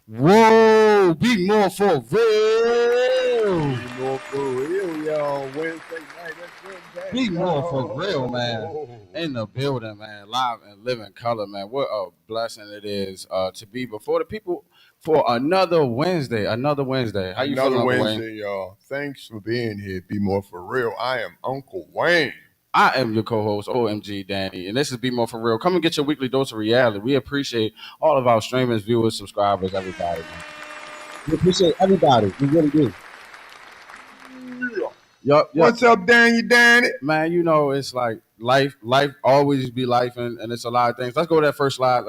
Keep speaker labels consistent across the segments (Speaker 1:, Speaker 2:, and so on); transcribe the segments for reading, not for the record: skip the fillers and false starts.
Speaker 1: Whoa, BMore for real.
Speaker 2: BMore for real, y'all. Wednesday night. That's
Speaker 1: BMore for real, man. In the building, man. Live and living color, man. What a blessing it is to be before the people for another Wednesday. Another Wednesday. How you
Speaker 2: Another
Speaker 1: feeling, Uncle
Speaker 2: Wednesday,
Speaker 1: Wayne?
Speaker 2: y'all. Thanks for being here. BMore for real. I am Uncle Wayne.
Speaker 1: I am your co-host, OMG Danny, and this is BMore for real. Come and get your weekly dose of reality. We appreciate all of our streamers, viewers, subscribers, everybody, man. We appreciate everybody. We really do. Yup.
Speaker 2: What's up, Danny?
Speaker 1: Man, you know, it's like life always be life, and it's a lot of things. Let's go to that first slide.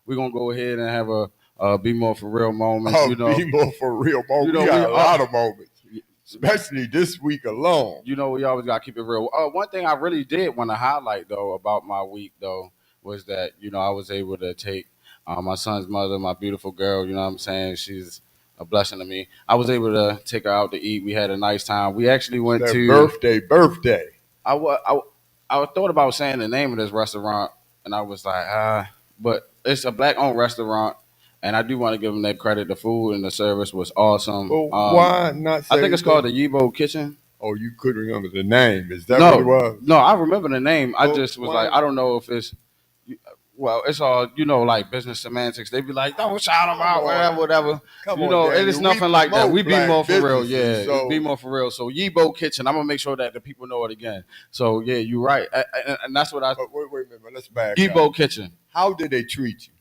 Speaker 1: We're going to go ahead and have a Be More For Real moment.
Speaker 2: Oh, you know, Be More For Real moment. We got a lot of moments, especially this week alone.
Speaker 1: You know, we always got to keep it real. One thing I really did want to highlight, though, about my week, though, was that, you know, I was able to take my son's mother, my beautiful girl, you know what I'm saying? She's a blessing to me. I was able to take her out to eat. We had a nice time. We actually went to
Speaker 2: birthday.
Speaker 1: I thought about saying the name of this restaurant, and I was like, but it's a black-owned restaurant, and I do want to give them that credit. The food and the service was awesome.
Speaker 2: Well, why not say
Speaker 1: I think it's called the Yibo Kitchen.
Speaker 2: Oh, you couldn't remember the name. Is that what it was?
Speaker 1: No, I remember the name. I just was like, I don't know if it's... Well, it's all, you know, like business semantics. They be like, don't shout them out, whatever.
Speaker 2: Come
Speaker 1: you know, it is nothing like that. We be more for real, yeah.
Speaker 2: So.
Speaker 1: Be more for real. So Yibo Kitchen, I'm gonna make sure that the people know it again. So yeah, you're right, and that's what I.
Speaker 2: But wait a minute, let's back
Speaker 1: Yibo Kitchen.
Speaker 2: How did they treat you?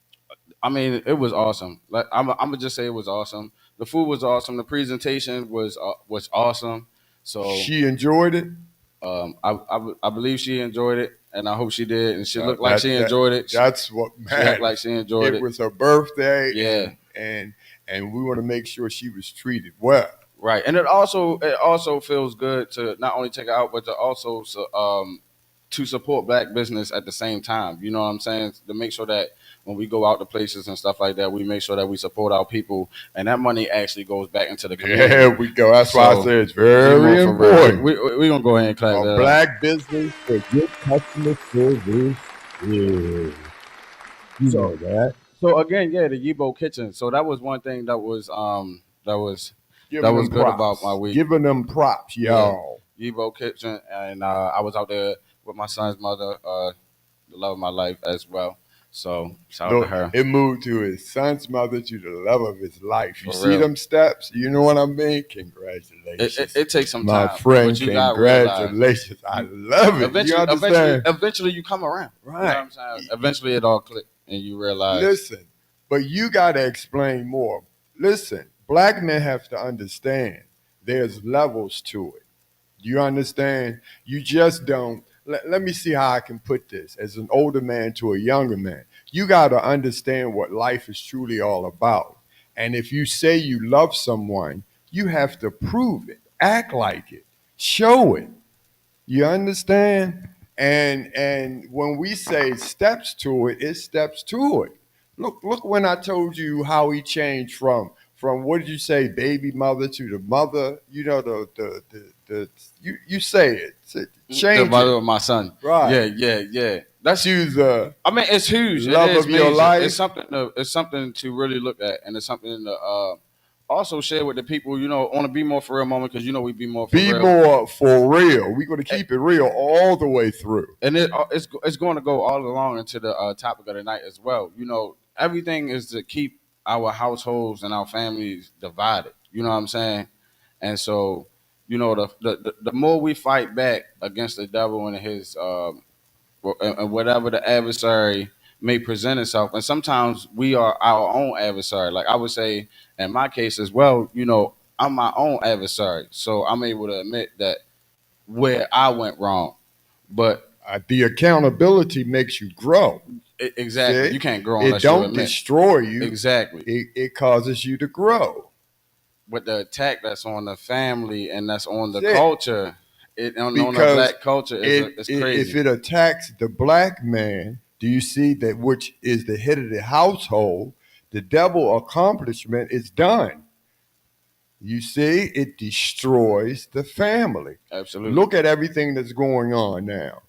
Speaker 1: I mean, it was awesome. Like I'm gonna just say it was awesome. The food was awesome. The presentation was awesome. So
Speaker 2: she enjoyed it.
Speaker 1: I believe she enjoyed it. And I hope she did, and she looked like she enjoyed it.
Speaker 2: That's what matters.
Speaker 1: She looked like she enjoyed it.
Speaker 2: It was her birthday,
Speaker 1: yeah,
Speaker 2: and we want to make sure she was treated well.
Speaker 1: Right, and it also feels good to not only take her out, but to also to support black business at the same time. You know what I'm saying? To make sure that when we go out to places and stuff like that, we make sure that we support our people, and that money actually goes back into the community.
Speaker 2: Yeah, we go. That's why I say it's very important.
Speaker 1: We're going to go ahead and clap that
Speaker 2: black business for good customer service. Yeah. You know that.
Speaker 1: So again, yeah, the Yibo Kitchen. So that was one thing that was good about my week.
Speaker 2: Giving them props, y'all.
Speaker 1: Yeah. Yibo Kitchen, and I was out there with my son's mother, the love of my life as well. So shout out to her.
Speaker 2: It moved to his son's mother to the love of his life. You see them steps? You know what I mean? Congratulations.
Speaker 1: It takes some time.
Speaker 2: My friend, congratulations. I love it.
Speaker 1: Eventually you come around.
Speaker 2: Right.
Speaker 1: You know what I'm saying? Eventually it all clicked and you realize.
Speaker 2: Listen, but you got to explain more. Listen, black men have to understand there's levels to it. You understand? You just don't. Let me see how I can put this. As an older man to a younger man, you got to understand what life is truly all about. And if you say you love someone, you have to prove it, act like it, show it. You understand? And when we say steps to it, it's steps to it. Look when I told you how he changed from what did you say, baby mother to the mother? You know you say it. Change
Speaker 1: the mother of my son.
Speaker 2: Right.
Speaker 1: Yeah.
Speaker 2: That's huge.
Speaker 1: I mean, it's huge.
Speaker 2: Love of your life.
Speaker 1: It's something to really look at, and it's something to also share with the people. You know, on a Be More For Real moment, because you know we be more for real.
Speaker 2: Be more for real. We're going to keep it real all the way through,
Speaker 1: and it's going to go all along into the topic of the night as well. You know, everything is to keep our households and our families divided. You know what I'm saying? And so The more we fight back against the devil and his and whatever the adversary may present itself, and sometimes we are our own adversary. Like I would say, in my case as well, I'm my own adversary, so I'm able to admit that where I went wrong. But
Speaker 2: The accountability makes you grow.
Speaker 1: exactly,
Speaker 2: See,
Speaker 1: you can't grow
Speaker 2: it
Speaker 1: unless you
Speaker 2: don't
Speaker 1: admit.
Speaker 2: destroy you.
Speaker 1: Exactly.
Speaker 2: It causes you to grow.
Speaker 1: But the attack that's on the family and that's on the
Speaker 2: See,
Speaker 1: culture, on the
Speaker 2: because
Speaker 1: black culture is
Speaker 2: if
Speaker 1: crazy.
Speaker 2: it attacks the black man, do you see that which is the head of the household? The devil accomplishment is done. You see, it destroys the family.
Speaker 1: Absolutely.
Speaker 2: Look at everything that's going on now.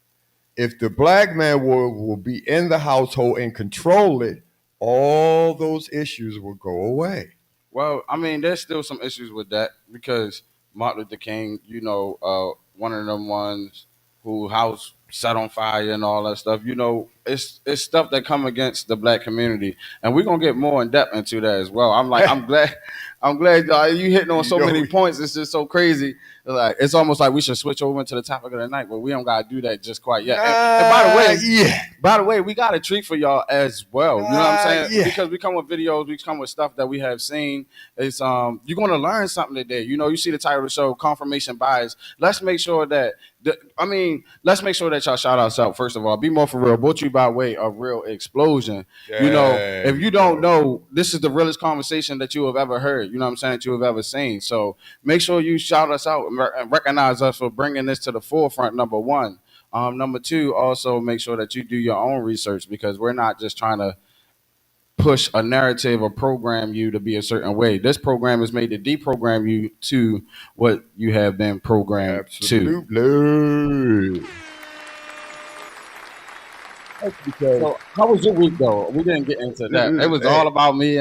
Speaker 2: If the black man will be in the household and control it, all those issues will go away.
Speaker 1: Well, I mean, there's still some issues with that because Martin Luther King, one of them ones who house set on fire and all that stuff. It's stuff that come against the black community, and we're gonna get more in depth into that as well. I'm glad you hitting on
Speaker 2: You
Speaker 1: so
Speaker 2: know,
Speaker 1: many points. It's just so crazy. Like it's almost like we should switch over into the topic of the night, but we don't gotta do that just quite yet. And
Speaker 2: yeah,
Speaker 1: by the way, we got a treat for y'all as well. You know what I'm saying?
Speaker 2: yeah.
Speaker 1: Because we come with videos, we come with stuff that we have seen. It's you're gonna learn something today. You see the title of the show, confirmation bias. Let's make sure that let's make sure that y'all shout us out first of all. Be more for real. Brought to you by way of Real Explosion.
Speaker 2: There
Speaker 1: If
Speaker 2: you
Speaker 1: you don't
Speaker 2: go.
Speaker 1: know, this is the realest conversation that you have ever heard. You know what I'm saying? That you have ever seen. So make sure you shout us out and recognize us for bringing this to the forefront. Number one. Number two, also make sure that you do your own research because we're not just trying to push a narrative or program you to be a certain way. This program is made to deprogram you to what you have been programmed to.
Speaker 2: Absolutely. Because
Speaker 1: So, how was your week though? We didn't get into that. It was
Speaker 2: hey,
Speaker 1: all about me.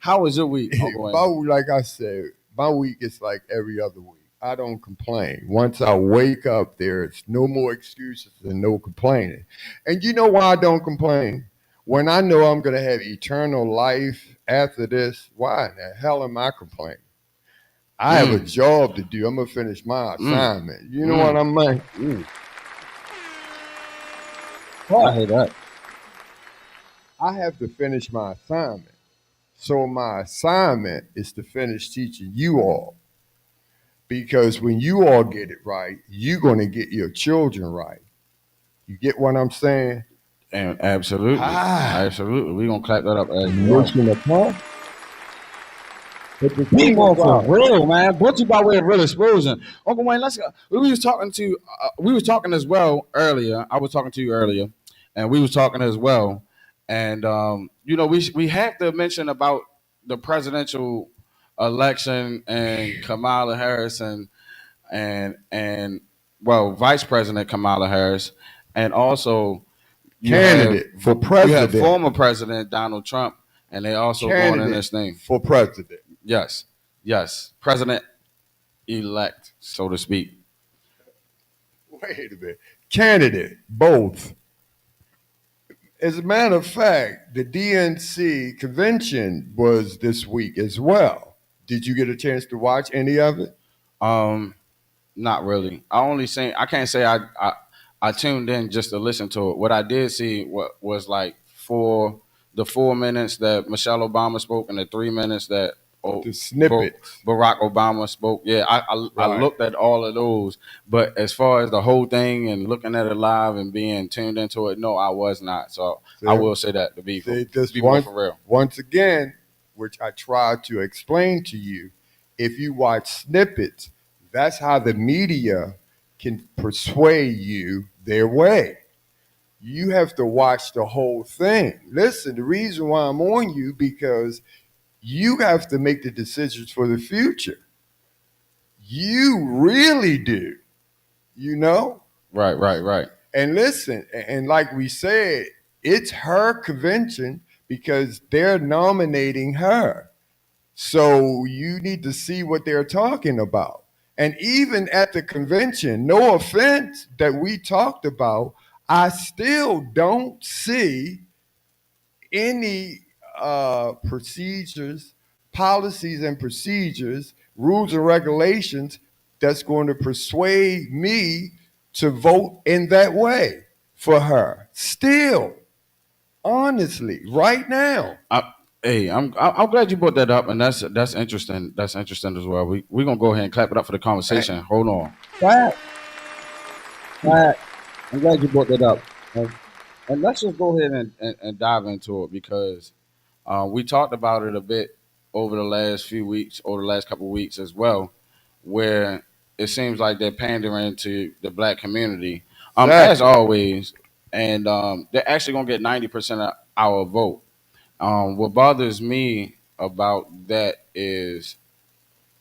Speaker 1: How was your week, Uncle Wayne?
Speaker 2: like I said, my week is like every other week. I don't complain. Once I wake up, there's no more excuses and no complaining. And you know why I don't complain? When I know I'm going to have eternal life after this, why in the hell am I complaining? I have a
Speaker 1: Mm,
Speaker 2: job to do. I'm going to finish my
Speaker 1: mm,
Speaker 2: assignment. You know what
Speaker 1: mm.
Speaker 2: I'm like?
Speaker 1: I
Speaker 2: What?
Speaker 1: hear that.
Speaker 2: I have to finish my assignment. So my assignment is to finish teaching you all. Because when you all get it right, you're going to get your children right. You get what I'm saying?
Speaker 1: And absolutely,
Speaker 2: Ah,
Speaker 1: absolutely, we're gonna clap that up as well.
Speaker 2: mission accomplished. But the
Speaker 1: Be
Speaker 2: thing
Speaker 1: more for
Speaker 2: about
Speaker 1: real, man. Brought to you by way of Real Explosion. Uncle Wayne, let's go. We was talking as well earlier. I was talking to you earlier, and we was talking as well. And we have to mention about the presidential election and Kamala Harris and Vice President Kamala Harris, and also
Speaker 2: candidate for
Speaker 1: you have
Speaker 2: president,
Speaker 1: former President Donald Trump, and they also going in
Speaker 2: candidate
Speaker 1: this thing.
Speaker 2: for president.
Speaker 1: Yes, yes, President elect, so to speak.
Speaker 2: Wait a minute. Candidate, both. As a matter of fact, the DNC convention was this week as well. Did you get a chance to watch any of it?
Speaker 1: Um, Not really. I can't say I tuned in just to listen to it. What I did see was like the 4 minutes that Michelle Obama spoke and the 3 minutes that
Speaker 2: The
Speaker 1: Ba-
Speaker 2: snippets.
Speaker 1: Barack Obama spoke. Yeah, I
Speaker 2: Right.
Speaker 1: looked at all of those, but as far as the whole thing and looking at it live and being tuned into it, no, I was not. So I
Speaker 2: See,
Speaker 1: will say that to
Speaker 2: see this
Speaker 1: be more for real.
Speaker 2: once again, which I tried to explain to you. If you watch snippets, that's how the media can persuade you their way. You have to watch the whole thing. Listen, the reason why I'm on you because you have to make the decisions for the future. You really do, you know?
Speaker 1: Right, right, right.
Speaker 2: And listen, and like we said, it's her convention because they're nominating her. So you need to see what they're talking about. And even at the convention, no offense that we talked about, I still don't see any procedures, policies, and procedures, rules and regulations that's going to persuade me to vote in that way for her. Still, honestly, right now.
Speaker 1: I, hey, I'm glad you brought that up, and that's interesting. That's interesting as well. We gonna go ahead and clap it up for the
Speaker 2: Hey,
Speaker 1: conversation. Hold on.
Speaker 3: Fact, fact. I'm glad you brought that up.
Speaker 1: And let's just go ahead and dive into it because we talked about it a bit over the last few weeks, over the last couple of weeks as well, where it seems like they're pandering to the black community, as
Speaker 2: exactly.
Speaker 1: always, and they're actually gonna get 90% of our vote. What bothers me about that is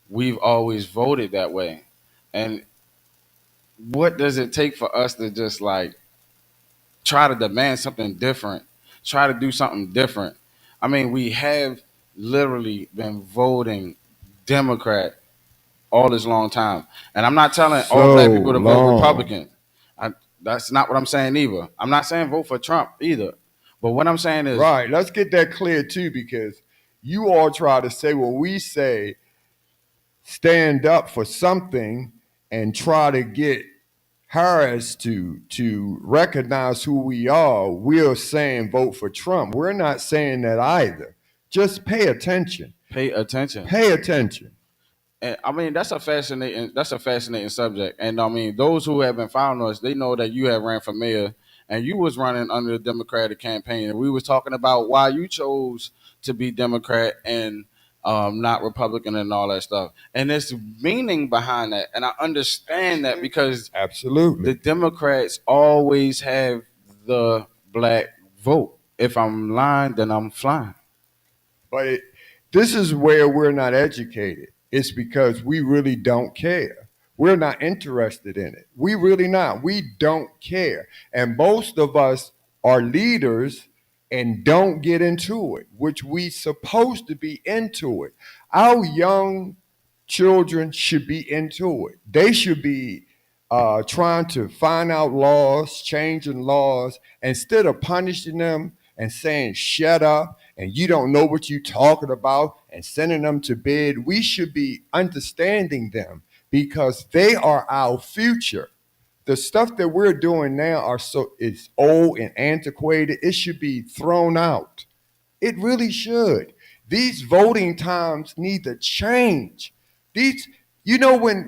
Speaker 1: we've always voted that way, and what does it take for us to just like try to demand something different, try to do something different? I mean, we have literally been voting Democrat all this long time, and I'm not telling all
Speaker 2: So
Speaker 1: black people to vote
Speaker 2: long.
Speaker 1: Republican. I, that's not what I'm saying either. I'm not saying vote for Trump either. But what I'm saying is,
Speaker 2: Right. Let's get that clear too, because you all try to say what we say, stand up for something and try to get Harris to recognize who we are. We're saying vote for Trump. We're not saying that either. Just pay attention.
Speaker 1: pay attention.
Speaker 2: Pay attention.
Speaker 1: And I mean, that's a fascinating subject. And I mean, those who have been following us, they know that you have ran for mayor and you was running under the Democratic campaign. And we was talking about why you chose to be Democrat and not Republican and all that stuff. And there's meaning behind that. And I understand that because the
Speaker 2: Absolutely.
Speaker 1: Democrats always have the black vote. If I'm lying, then I'm flying.
Speaker 2: But this is where we're not educated. It's because we really don't care. We're not interested in it. We really not. We don't care. And most of us are leaders and don't get into it, which we supposed to be into it. Our young children should be into it. They should be trying to find out laws, changing laws, instead of punishing them and saying, shut up, and you don't know what you're talking about, and sending them to bed. We should be understanding them because they are our future. The stuff that we're doing now are so it's old and antiquated. It should be thrown out. It really should. These voting times need to change. These,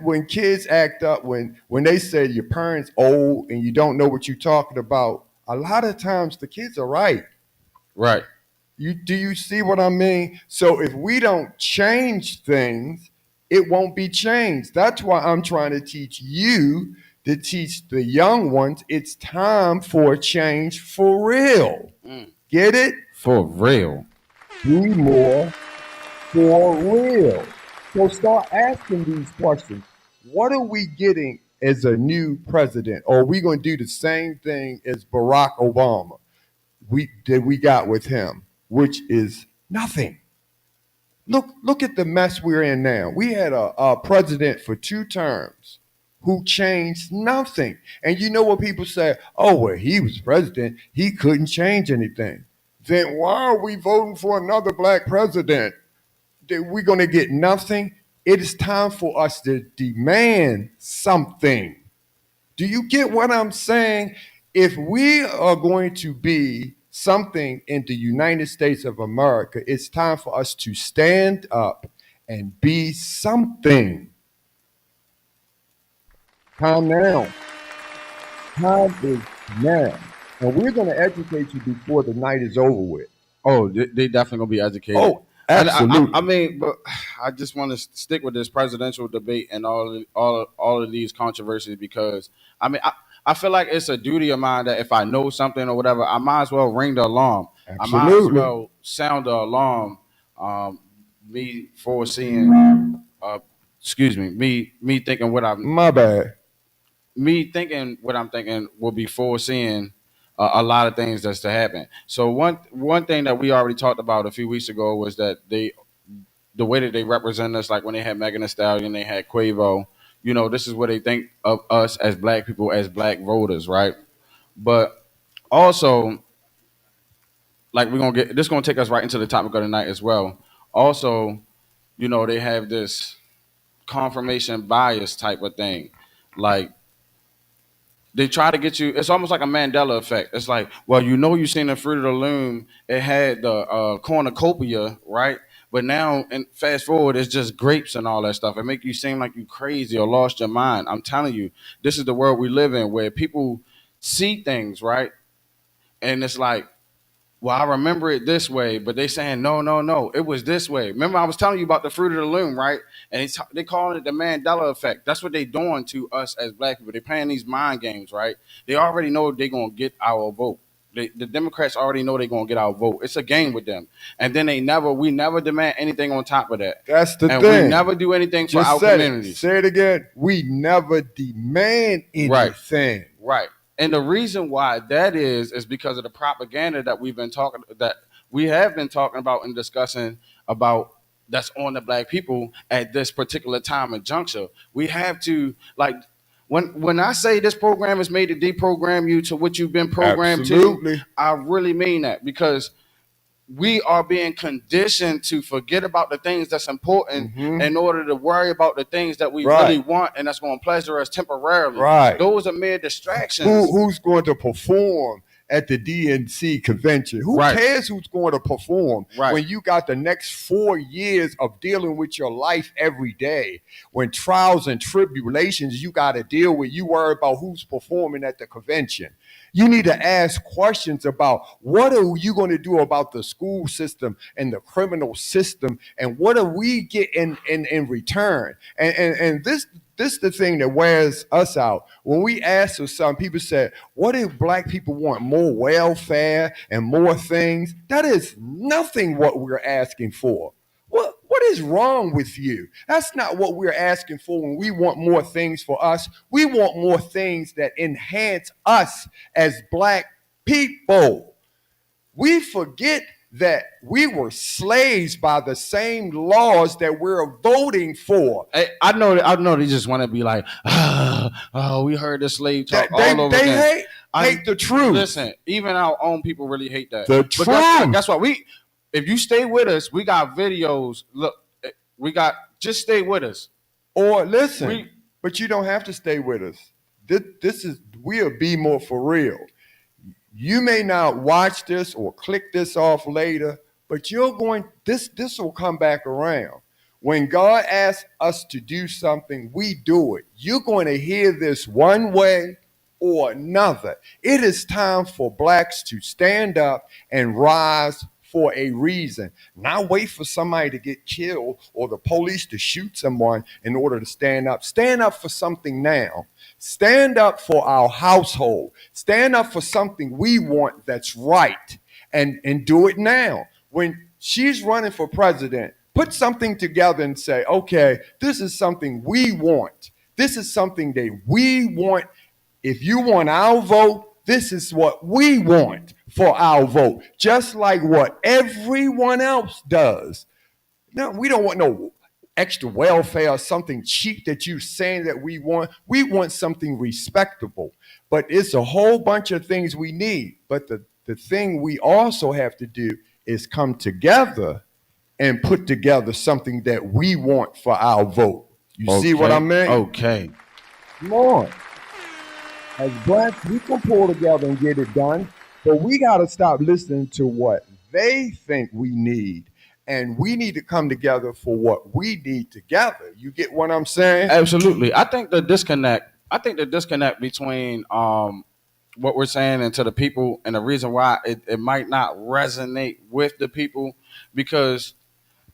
Speaker 2: when kids act up, when they say your parents old and you don't know what you're talking about, a lot of times the kids are right.
Speaker 1: Right.
Speaker 2: Do you see what I mean? So if we don't change things, it won't be changed. That's why I'm trying to teach you to teach the young ones. It's time for a change for real.
Speaker 1: Mm.
Speaker 2: Get it?
Speaker 1: For real.
Speaker 3: Be more for real. So start asking these questions.
Speaker 2: What are we getting as a new president? Or are we going to do the same thing as Barack Obama we got with him, which is nothing? Look at the mess we're in now. We had a president for 2 terms who changed nothing. And you know what people say? Oh, well, he was president. He couldn't change anything. Then why are we voting for another black president? That we're going to get nothing? It is time for us to demand something. Do you get what I'm saying? If we are going to be something in the United States of America, it's time for us to stand up and be something.
Speaker 3: Time now. Time is now. And we're going to educate you before the night is over with.
Speaker 1: Oh, they definitely gonna be educated.
Speaker 2: Oh,
Speaker 1: And I
Speaker 2: absolutely.
Speaker 1: mean, but I just want to stick with this presidential debate and all of these controversies because I mean I feel like it's a duty of mine that if I know something or whatever, I might as well ring the alarm. I might as
Speaker 2: Absolutely.
Speaker 1: well sound the alarm. Um, me foreseeing, excuse me thinking what I'm
Speaker 2: My bad.
Speaker 1: me thinking what I'm thinking will be foreseeing a lot of things that's to happen. So one thing that we already talked about a few weeks ago was that the way that they represent us, like when they had Megan Thee Stallion, they had Quavo. You know, this is what they think of us as black people, as black voters, right? But also, like we're gonna get this, gonna take us right into the topic of the night as well. Also, you know, they have this. confirmation bias type of thing. Like they try to get you. It's almost like a Mandela effect. It's like, well, you seen the Fruit of the Loom. It had the cornucopia, right? But now, and fast forward, it's just grapes and all that stuff. It make you seem like you crazy or lost your mind. I'm telling you, this is the world we live in, where people see things, right? And it's like, well, I remember it this way, but they saying no, no, no, it was this way. Remember, I was telling you about the Fruit of the Loom, right? And they calling it the Mandela effect. That's what they doing to us as black people. They playing these mind games, right? They already know they're gonna get our vote. The Democrats already know they're gonna get our vote. It's a game with them. And then we never demand anything on top of that.
Speaker 2: That's the
Speaker 1: And we
Speaker 2: thing.
Speaker 1: never do anything for
Speaker 2: Just
Speaker 1: our
Speaker 2: said it.
Speaker 1: communities.
Speaker 2: Say it again. We never demand
Speaker 1: Right.
Speaker 2: anything.
Speaker 1: Right. And the reason why that is because of the propaganda that we have been talking about and discussing about that's on the black people at this particular time and juncture. We have to like when I say this program is made to deprogram you to what you've been programmed
Speaker 2: Absolutely.
Speaker 1: to, I really mean that because we are being conditioned to forget about the things that's important in order to worry about the things that we really
Speaker 2: Right.
Speaker 1: want and that's going to pleasure us temporarily.
Speaker 2: Right.
Speaker 1: Those are mere distractions.
Speaker 2: Who's going to perform at the DNC convention? Who
Speaker 1: Right.
Speaker 2: cares who's going to perform
Speaker 1: Right.
Speaker 2: when you got the next 4 years of dealing with your life every day? When trials and tribulations you got to deal with, you worry about who's performing at the convention. You need to ask questions about what are you going to do about the school system and the criminal system, and what do we get in return? And this is the thing that wears us out. When we ask for some, people say, what if black people want more welfare and more things? That is nothing what we're asking for. What is wrong with you? That's not what we're asking for when we want more things for us. We want more things that enhance us as black people. We forget that we were slaves by the same laws that we're voting for.
Speaker 1: I know they just want to be like, oh, we heard the slave talk
Speaker 2: They
Speaker 1: all over again.
Speaker 2: hate the truth.
Speaker 1: Listen, even our own people really hate that.
Speaker 2: The
Speaker 1: But
Speaker 2: truth.
Speaker 1: That's why if you stay with us, we got videos. Look, just stay with us.
Speaker 2: Or listen,
Speaker 1: We-
Speaker 2: but you don't have to stay with us. We are BMore4Real. You may not watch this or click this off later, but this will come back around. When God asks us to do something, we do it. You're going to hear this one way or another. It is time for blacks to stand up and rise for a reason. Not wait for somebody to get killed or the police to shoot someone in order to stand up. Stand up for something now. Stand up for our household. Stand up for something we want that's right, and do it now. When she's running for president, put something together and say, okay, this is something we want. This is something that we want. If you want our vote, this is what we want for our vote, just like what everyone else does. No, we don't want no extra welfare or something cheap that you're saying that we want. We want something respectable. But it's a whole bunch of things we need. But the thing we also have to do is come together and put together something that we want for our vote. You see what I mean?
Speaker 1: Okay.
Speaker 3: Come on. As blacks, we can pull together and get it done, but we got to stop listening to what they think we need. And we need to come together for what we need together. You get what I'm saying?
Speaker 1: Absolutely. I think the disconnect between what we're saying and to the people and the reason why it might not resonate with the people because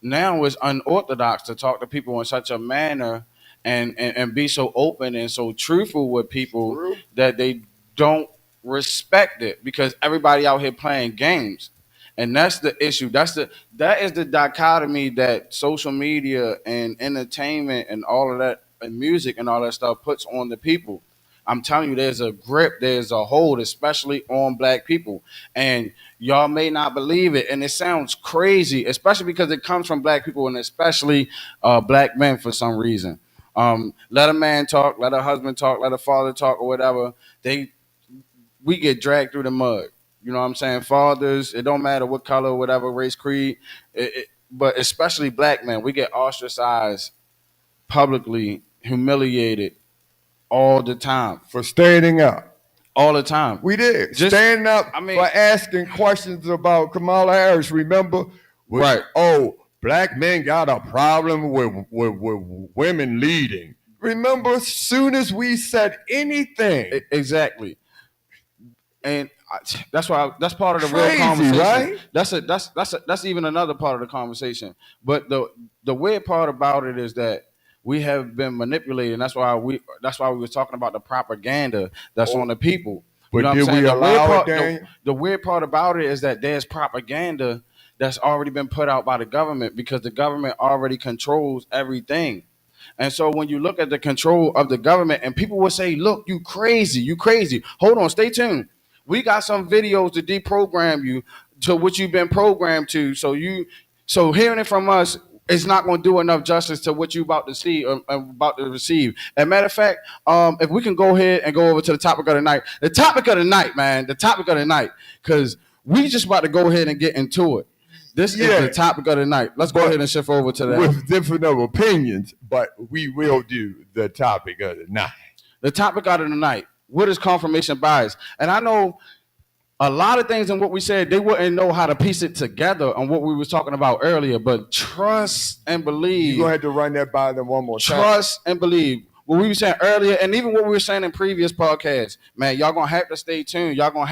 Speaker 1: now it's unorthodox to talk to people in such a manner and be so open and so truthful with people
Speaker 2: True.
Speaker 1: that they don't respect it because everybody out here playing games. And that's the issue. That is the dichotomy that social media and entertainment and all of that and music and all that stuff puts on the people. I'm telling you, there's a grip, there's a hold, especially on black people. And y'all may not believe it. And it sounds crazy, especially because it comes from black people and especially black men for some reason. Let a man talk, let a husband talk, let a father talk or whatever. We get dragged through the mud. You know what I'm saying? Fathers, it don't matter what color, whatever, race, creed, but especially black men, we get ostracized publicly humiliated all the time,
Speaker 2: for standing up.
Speaker 1: all the time.
Speaker 2: We did.
Speaker 1: Just,
Speaker 2: Stand up
Speaker 1: I mean,
Speaker 2: for asking questions about Kamala Harris. Remember?
Speaker 1: right.
Speaker 2: Oh, black men got a problem with women leading. Remember, as soon as we said anything,
Speaker 1: Exactly. And that's why that's part of the real
Speaker 2: crazy,
Speaker 1: conversation.
Speaker 2: right?
Speaker 1: That's even another part of the conversation. But the weird part about it is that we have been manipulated. And that's why we were talking about the propaganda that's on the people. You
Speaker 2: But
Speaker 1: know what I'm
Speaker 2: did
Speaker 1: saying?
Speaker 2: we
Speaker 1: The weird
Speaker 2: allow it,
Speaker 1: part,
Speaker 2: Daniel?
Speaker 1: the weird part about it is that there's propaganda that's already been put out by the government because the government already controls everything. And so when you look at the control of the government, and people will say, "Look, you crazy, you crazy." Hold on, stay tuned. We got some videos to deprogram you to what you've been programmed to. So hearing it from us is not going to do enough justice to what you about to see or about to receive. As a matter of fact, if we can go ahead and go over to the topic of the night, man, the topic of the night, because we just about to go ahead and get into it. This is the topic of the night. Let's go ahead and shift over to that.
Speaker 2: With different of opinions, but we will do the topic of the night.
Speaker 1: The topic of the night. What is confirmation bias? And I know a lot of things in what we said, they wouldn't know how to piece it together on what we was talking about earlier. But trust and believe.
Speaker 2: You gonna have to run that by them one more time.
Speaker 1: Trust and believe. What we were saying earlier, and even what we were saying in previous podcasts, man, y'all gonna have to stay tuned. Y'all gonna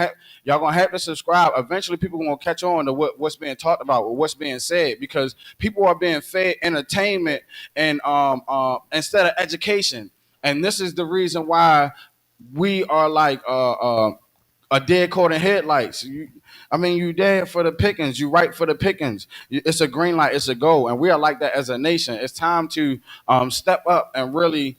Speaker 1: have to subscribe. Eventually, people gonna catch on to what's being talked about or what's being said because people are being fed entertainment and instead of education. And this is the reason why we are like a dead caught in headlights. You there for the pickings. You right for the pickings. It's a green light. It's a go. And we are like that as a nation. It's time to step up and really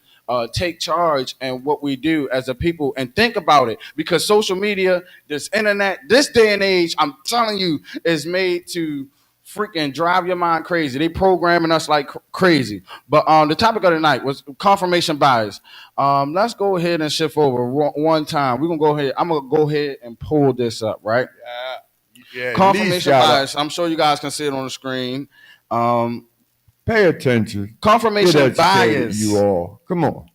Speaker 1: take charge in what we do as a people and think about it. Because social media, this internet, this day and age, I'm telling you, is made to freaking drive your mind crazy. They programming us like crazy. But the topic of the night was confirmation bias. Let's go ahead and shift over one time. We're gonna go ahead. I'm gonna go ahead and pull this up, right?
Speaker 2: Yeah,
Speaker 1: Confirmation bias. I'm sure you guys can see it on the screen.
Speaker 2: Pay attention.
Speaker 1: Confirmation bias.
Speaker 2: You all. Come on.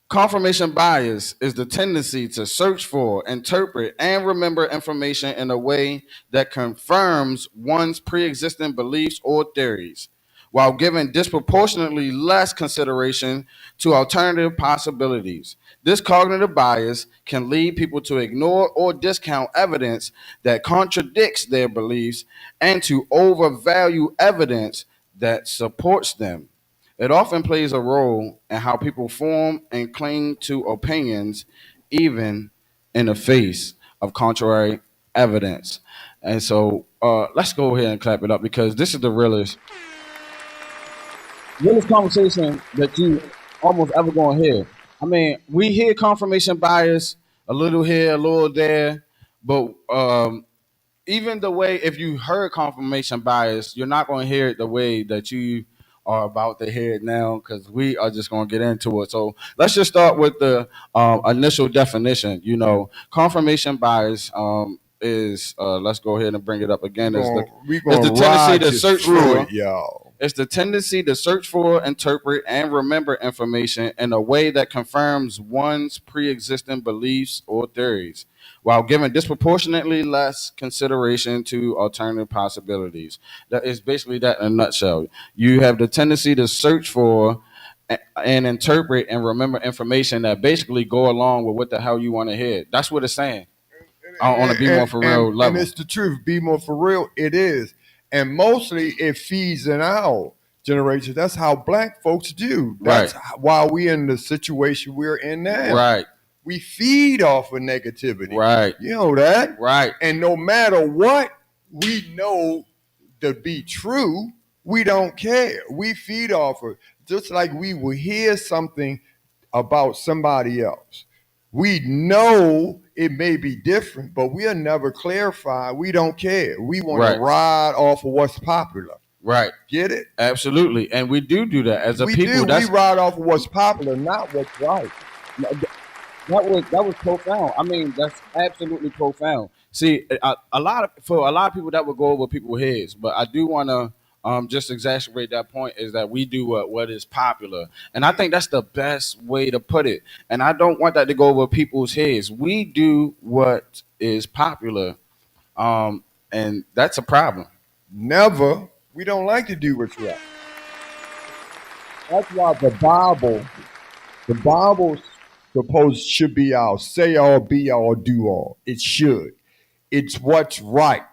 Speaker 1: Confirmation bias is the tendency to search for, interpret, and remember information in a way that confirms one's pre-existing beliefs or theories, while giving disproportionately less consideration to alternative possibilities. This cognitive bias can lead people to ignore or discount evidence that contradicts their beliefs and to overvalue evidence that supports them. It often plays a role in how people form and cling to opinions, even in the face of contrary evidence. And so let's go ahead and clap it up because this is the realest conversation that you almost ever gonna hear. I mean, we hear confirmation bias a little here, a little there, but even the way if you heard confirmation bias, you're not going to hear it the way that you are about to hear it now because we are just going to get into it. So let's just start with the initial definition. Confirmation bias is let's go ahead and bring it up again. It's the tendency to search for
Speaker 2: it, y'all.
Speaker 1: It's the tendency to search for, interpret, and remember information in a way that confirms one's pre-existing beliefs or theories, while giving disproportionately less consideration to alternative possibilities. That is basically that in a nutshell. You have the tendency to search for and interpret and remember information that basically go along with what the hell you want to hear. That's what it's saying on a BMore4Real level.
Speaker 2: And it's the truth. BMore4Real, it is. And mostly it feeds in our generation. That's how black folks do. That's why we in the situation we're in now.
Speaker 1: Right.
Speaker 2: We feed off of negativity.
Speaker 1: Right.
Speaker 2: You know that?
Speaker 1: Right.
Speaker 2: And no matter what we know to be true, we don't care. We feed off of just like we will hear something about somebody else. We know it may be different, but we'll never clarify. We don't care. We want to ride off of what's popular.
Speaker 1: Right.
Speaker 2: Get it?
Speaker 1: Absolutely. And we do that as a people.
Speaker 2: We ride off of what's popular, not what's right.
Speaker 1: That was profound. I mean, that's absolutely profound. See, for a lot of people that would go over people's heads, but I do want to just exacerbate that point is that we do what is popular, and I think that's the best way to put it. And I don't want that to go over people's heads. We do what is popular, um, and that's a problem.
Speaker 2: Never. We don't like to do what's right.
Speaker 3: That's why the Bible supposed should be our say all, be all, do all. It should. It's what's right.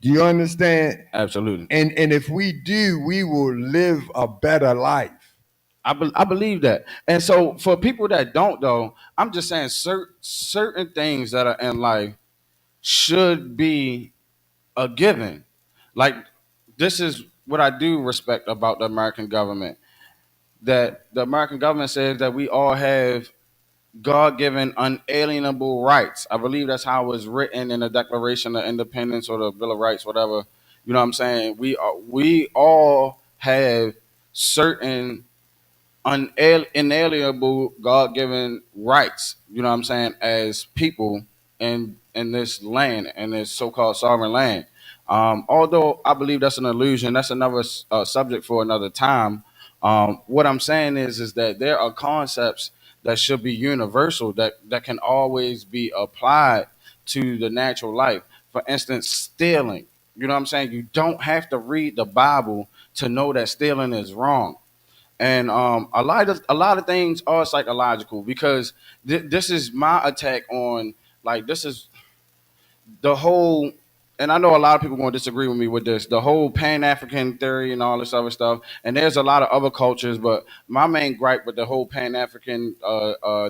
Speaker 3: Do you understand?
Speaker 1: Absolutely.
Speaker 3: And if we do, we will live a better life.
Speaker 1: I believe that. And so for people that don't, though, I'm just saying certain things that are in life should be a given. Like, this is what I do respect about the American government. That the American government says that we all have God given unalienable rights. I believe that's how it was written in the Declaration of Independence or the Bill of Rights, whatever. You know what I'm saying? We all have certain inalienable God given rights, you know what I'm saying, as people in this land, in this so called sovereign land. Although I believe that's an illusion, that's another subject for another time. What I'm saying is that there are concepts that should be universal, that can always be applied to the natural life. For instance, stealing. You know what I'm saying? You don't have to read the Bible to know that stealing is wrong. And a lot of things are psychological because this is my attack on, like, this is the whole, and I know a lot of people going to disagree with me with this, the whole Pan African theory and all this other stuff. And there's a lot of other cultures, but my main gripe with the whole Pan African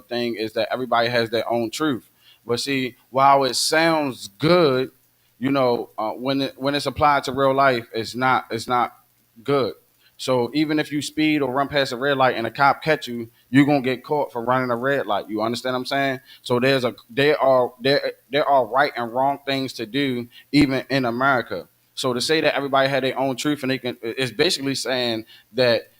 Speaker 1: thing is that everybody has their own truth. But see, while it sounds good, when it's applied to real life, it's not good. So even if you speed or run past a red light and a cop catch you, you're gonna get caught for running a red light. You understand what I'm saying? So there are right and wrong things to do even in America. So to say that everybody had their own truth and they can, it's basically saying that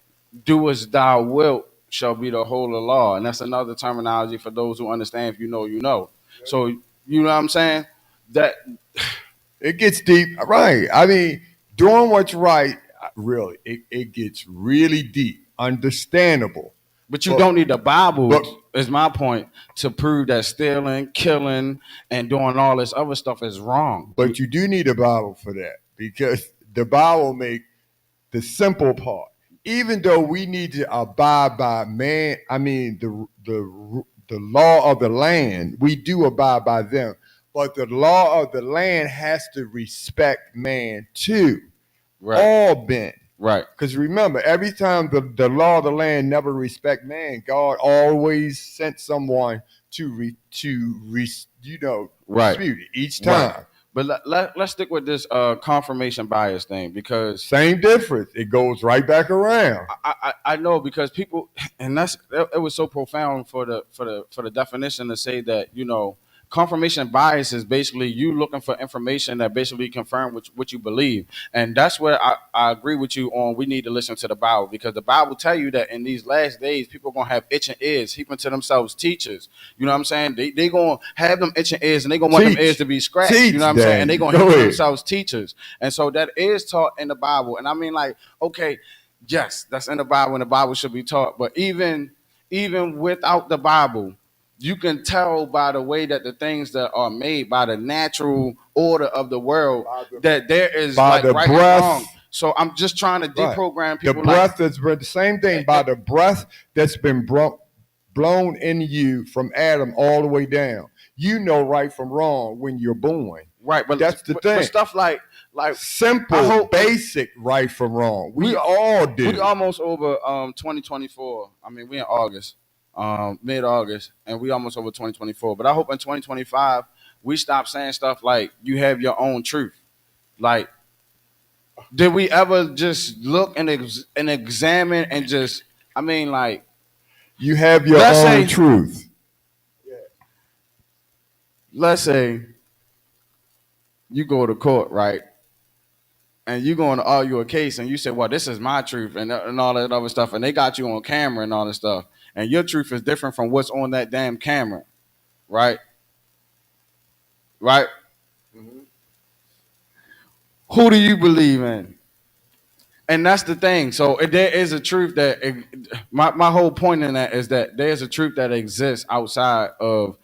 Speaker 1: do as thou wilt shall be the whole of law, and that's another terminology for those who understand. If you know, you know. So you know what I'm saying? That,
Speaker 2: It gets deep. Right. I mean, doing what's right, really, it gets really deep. Understandable.
Speaker 1: but you
Speaker 2: But
Speaker 1: don't need the Bible.
Speaker 2: but
Speaker 1: Is my point to prove that stealing, killing, and doing all this other stuff is wrong.
Speaker 2: but you do need a Bible for that because the Bible make the simple part. Even though we need to abide by man, I mean the law of the land, we do abide by them. But the law of the land has to respect man too.
Speaker 1: Right,
Speaker 2: All been.
Speaker 1: right,
Speaker 2: Because remember, every time the law of the land never respect man, God always sent someone
Speaker 1: right,
Speaker 2: dispute it each
Speaker 1: right.
Speaker 2: time.
Speaker 1: But let's stick with this confirmation bias thing because
Speaker 2: Same difference. It goes right back around.
Speaker 1: I know because people, and it was so profound for the definition to say that, confirmation bias is basically you looking for information that basically confirm what you believe. And that's where I agree with you on, we need to listen to the Bible, because the Bible tell you that in these last days people are gonna have itching ears heaping to themselves teachers. You know what I'm saying? They gonna have them itching ears and they gonna want them ears
Speaker 2: Teach.
Speaker 1: to be scratched. You
Speaker 2: Teach,
Speaker 1: know what I'm saying? And they
Speaker 2: Daniel.
Speaker 1: gonna
Speaker 2: Go
Speaker 1: heap to
Speaker 2: ahead.
Speaker 1: themselves teachers. And so that is taught in the Bible. And I mean, like, okay, yes, that's in the Bible and the Bible should be taught. But even without the Bible, you can tell by the way that the things that are made, by the natural order of the world, that there is
Speaker 2: By
Speaker 1: like
Speaker 2: the
Speaker 1: right and wrong.
Speaker 2: breath.
Speaker 1: So I'm just trying to
Speaker 2: Right.
Speaker 1: deprogram
Speaker 2: The
Speaker 1: people, like,
Speaker 2: breath that's been the same thing by the breath that's been blown in you from Adam all the way down. You know right from wrong when you're born.
Speaker 1: right. But
Speaker 2: That's the
Speaker 1: but
Speaker 2: thing.
Speaker 1: stuff like I
Speaker 2: Simple,
Speaker 1: hope
Speaker 2: basic right from wrong. We
Speaker 1: we
Speaker 2: all do.
Speaker 1: we almost over 2024. I mean, we in August, mid August, and we almost over 2024. But I hope in 2025 we stop saying stuff like you have your own truth. Like, did we ever just look and examine and just? I mean, like,
Speaker 2: You have your
Speaker 1: let's
Speaker 2: own
Speaker 1: say
Speaker 2: truth.
Speaker 1: let's say you go to court, right? And you going to argue a case, and you say, "Well, this is my truth," and all that other stuff, and they got you on camera and all this stuff, and your truth is different from what's on that damn camera, right? Right? Who do you believe in? And that's the thing. So there is a truth that my whole point in that is that there's a truth that exists outside of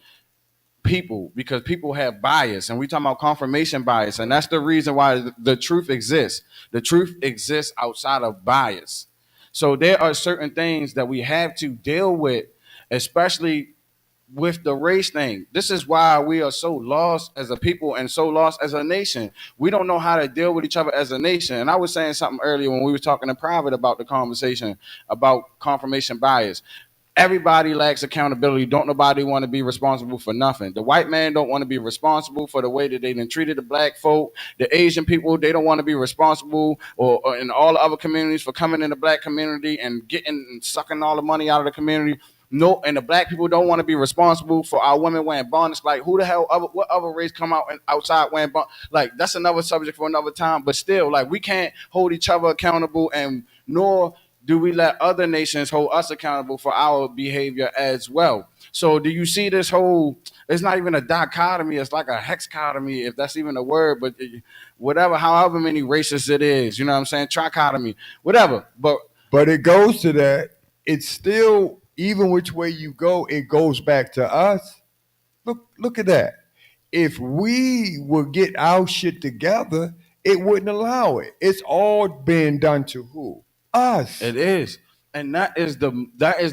Speaker 1: people because people have bias, and we talking about confirmation bias, and that's the reason why the truth exists. The truth exists outside of bias. So there are certain things that we have to deal with, especially with the race thing. This is why we are so lost as a people and so lost as a nation. We don't know how to deal with each other as a nation. And I was saying something earlier when we were talking in private about the conversation about confirmation bias. Everybody lacks accountability. Don't nobody want to be responsible for nothing. The white man don't want to be responsible for the way that they done treated the black folk. The Asian people, they don't want to be responsible, or in all the other communities, for coming in the black community and getting and sucking all the money out of the community. No, and the black people don't want to be responsible for our women wearing bonnets. Like, who the hell, what other race come out and outside wearing bonnets? Like, that's another subject for another time. But still, like, we can't hold each other accountable, and nor do we let other nations hold us accountable for our behavior as well. So do you see this whole, it's not even a dichotomy, it's like a hexachotomy, if that's even a word, but whatever, however many races it is, you know what I'm saying? Trichotomy, whatever.
Speaker 2: But it goes to that. It's still, even which way you go, it goes back to us. Look at that. If we would get our shit together, it wouldn't allow it. It's all being done to who? Us.
Speaker 1: It is. And that is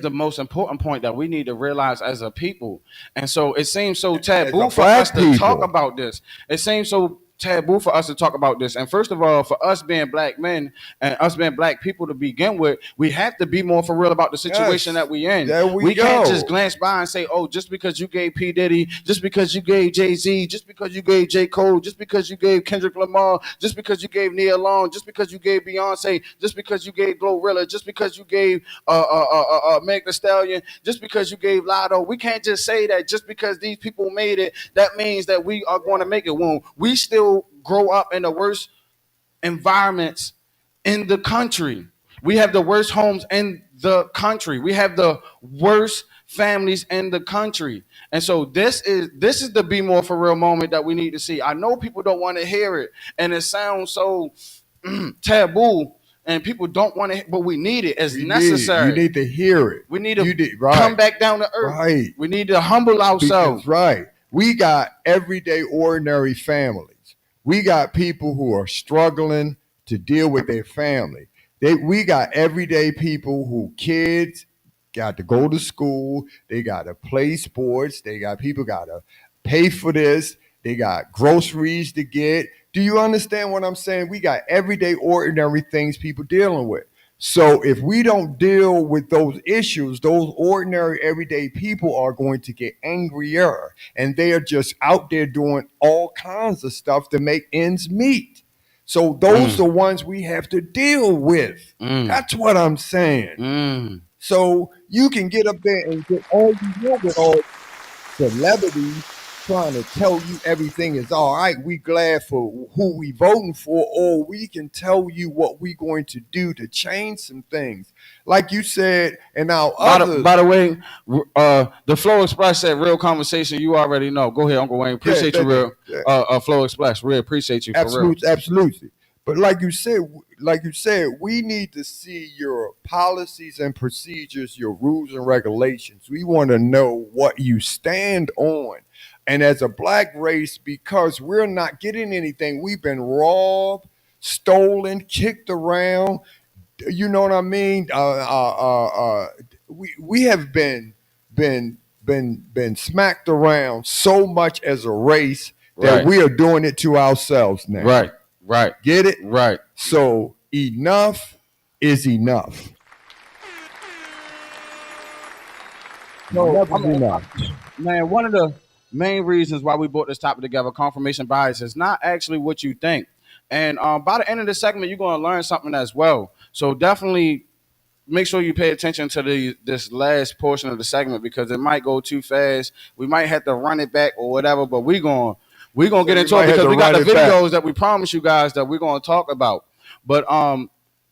Speaker 1: the most important point that we need to realize as a people. And so it seems so
Speaker 2: As a
Speaker 1: taboo for us
Speaker 2: black
Speaker 1: to talk
Speaker 2: people.
Speaker 1: about this. It seems so taboo for us to talk about this. And first of all, for us being black men and us being black people to begin with, we have to be more for real about the situation
Speaker 2: Yes.
Speaker 1: that we in.
Speaker 2: There we
Speaker 1: We can't
Speaker 2: go.
Speaker 1: just glance by and say, oh, just because you gave P. Diddy, just because you gave Jay-Z, just because you gave J. Cole, just because you gave Kendrick Lamar, just because you gave Nia Long, just because you gave Beyonce, just because you gave Glorilla, just because you gave Meg Thee Stallion, just because you gave Lotto. We can't just say that just because these people made it, that means that we are going to make it. When we still grow up in the worst environments in the country. We have the worst homes in the country. We have the worst families in the country. And so this is the be more for real moment that we need to see. I know people don't want to hear it, and it sounds so taboo, and people don't want to, but we need it. It's
Speaker 2: You
Speaker 1: necessary.
Speaker 2: need to hear it.
Speaker 1: We need
Speaker 2: You
Speaker 1: to
Speaker 2: did
Speaker 1: come
Speaker 2: right.
Speaker 1: back down to earth.
Speaker 2: Right.
Speaker 1: We need to humble ourselves.
Speaker 2: Because right, we got everyday ordinary families. We got people who are struggling to deal with their family. We got everyday people who kids got to go to school. They got to play sports. They got people got to pay for this. They got groceries to get. Do you understand what I'm saying? We got everyday ordinary things people dealing with. So if we don't deal with those issues, those ordinary everyday people are going to get angrier, and they are just out there doing all kinds of stuff to make ends meet. So those
Speaker 1: Mm,
Speaker 2: are ones we have to deal with.
Speaker 1: mm,
Speaker 2: That's what I'm saying.
Speaker 1: mm.
Speaker 2: So you can get up there and get all you want with all celebrities trying to tell you everything is all right. We glad for who we voting for, or we can tell you what we going to do to change some things. Like you said, and now others.
Speaker 1: By the way, the Flow Express said real conversation. You already know. Go ahead, Uncle Wayne.
Speaker 2: Yeah,
Speaker 1: Appreciate you, real.
Speaker 2: yeah,
Speaker 1: Flow Express. Really appreciate you for real.
Speaker 2: absolutely, absolutely. But like you said, we need to see your policies and procedures, your rules and regulations. We want to know what you stand on. And as a black race, because we're not getting anything, we've been robbed, stolen, kicked around. You know what I mean? We have been smacked around so much as a race that
Speaker 1: Right,
Speaker 2: we are doing it to ourselves now.
Speaker 1: right, right,
Speaker 2: Get it?
Speaker 1: right.
Speaker 2: So enough is enough.
Speaker 1: So,
Speaker 3: Enough is enough.
Speaker 1: man, one of the main reasons why we brought this topic together, confirmation bias, is not actually what you think. And by the end of the segment, you're going to learn something as well. So definitely make sure you pay attention to this last portion of the segment because it might go too fast. We might have to run it back or whatever, but we gonna
Speaker 2: So
Speaker 1: get
Speaker 2: we
Speaker 1: into it
Speaker 2: might have
Speaker 1: because
Speaker 2: to
Speaker 1: we got
Speaker 2: run
Speaker 1: the
Speaker 2: it back.
Speaker 1: videos that we promised you guys that we're gonna talk about. But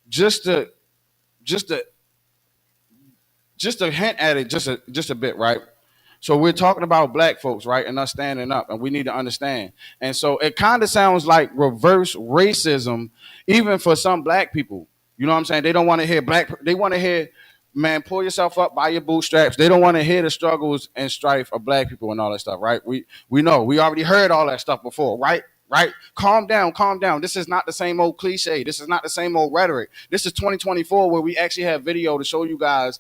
Speaker 1: just to just to just to hint at it just a bit, right? So we're talking about black folks, right, and us standing up, and we need to understand. And so it kind of sounds like reverse racism, even for some black people. You know what I'm saying? They don't want to hear they want to hear, man, pull yourself up by your bootstraps. They don't want to hear the struggles and strife of black people and all that stuff, right? We know. We already heard all that stuff before, right? Right? Calm down, calm down. This is not the same old cliche. This is not the same old rhetoric. This is 2024 where we actually have video to show you guys.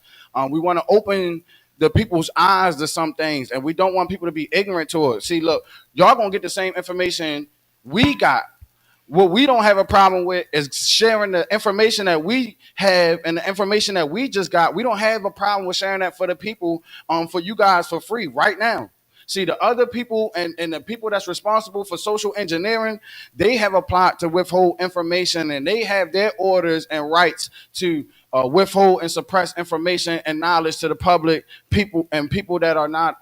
Speaker 1: We want to open the people's eyes to some things, and we don't want people to be ignorant to it. See, look, y'all gonna get the same information we got. What we don't have a problem with is sharing the information that we have and the information that we just got. We don't have a problem with sharing that for the people, for you guys for free right now. See, the other people and the people that's responsible for social engineering, they have a plot to withhold information, and they have their orders and rights to withhold and suppress information and knowledge to the public, people that are not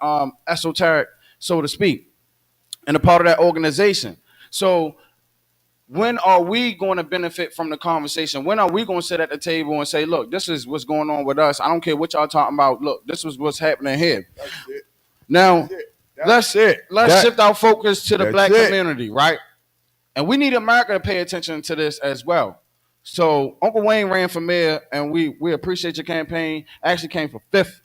Speaker 1: esoteric, so to speak, and a part of that organization. So when are we going to benefit from the conversation? When are we going to sit at the table and say, look, this is what's going on with us. I don't care what y'all talking about. Look, this is what's happening here.
Speaker 2: That's it.
Speaker 1: Now,
Speaker 2: That's it.
Speaker 1: let's shift our focus to the
Speaker 2: That's
Speaker 1: black
Speaker 2: it.
Speaker 1: community, right? And we need America to pay attention to this as well. So Uncle Wayne ran for mayor, and we appreciate your campaign. Actually came for 5th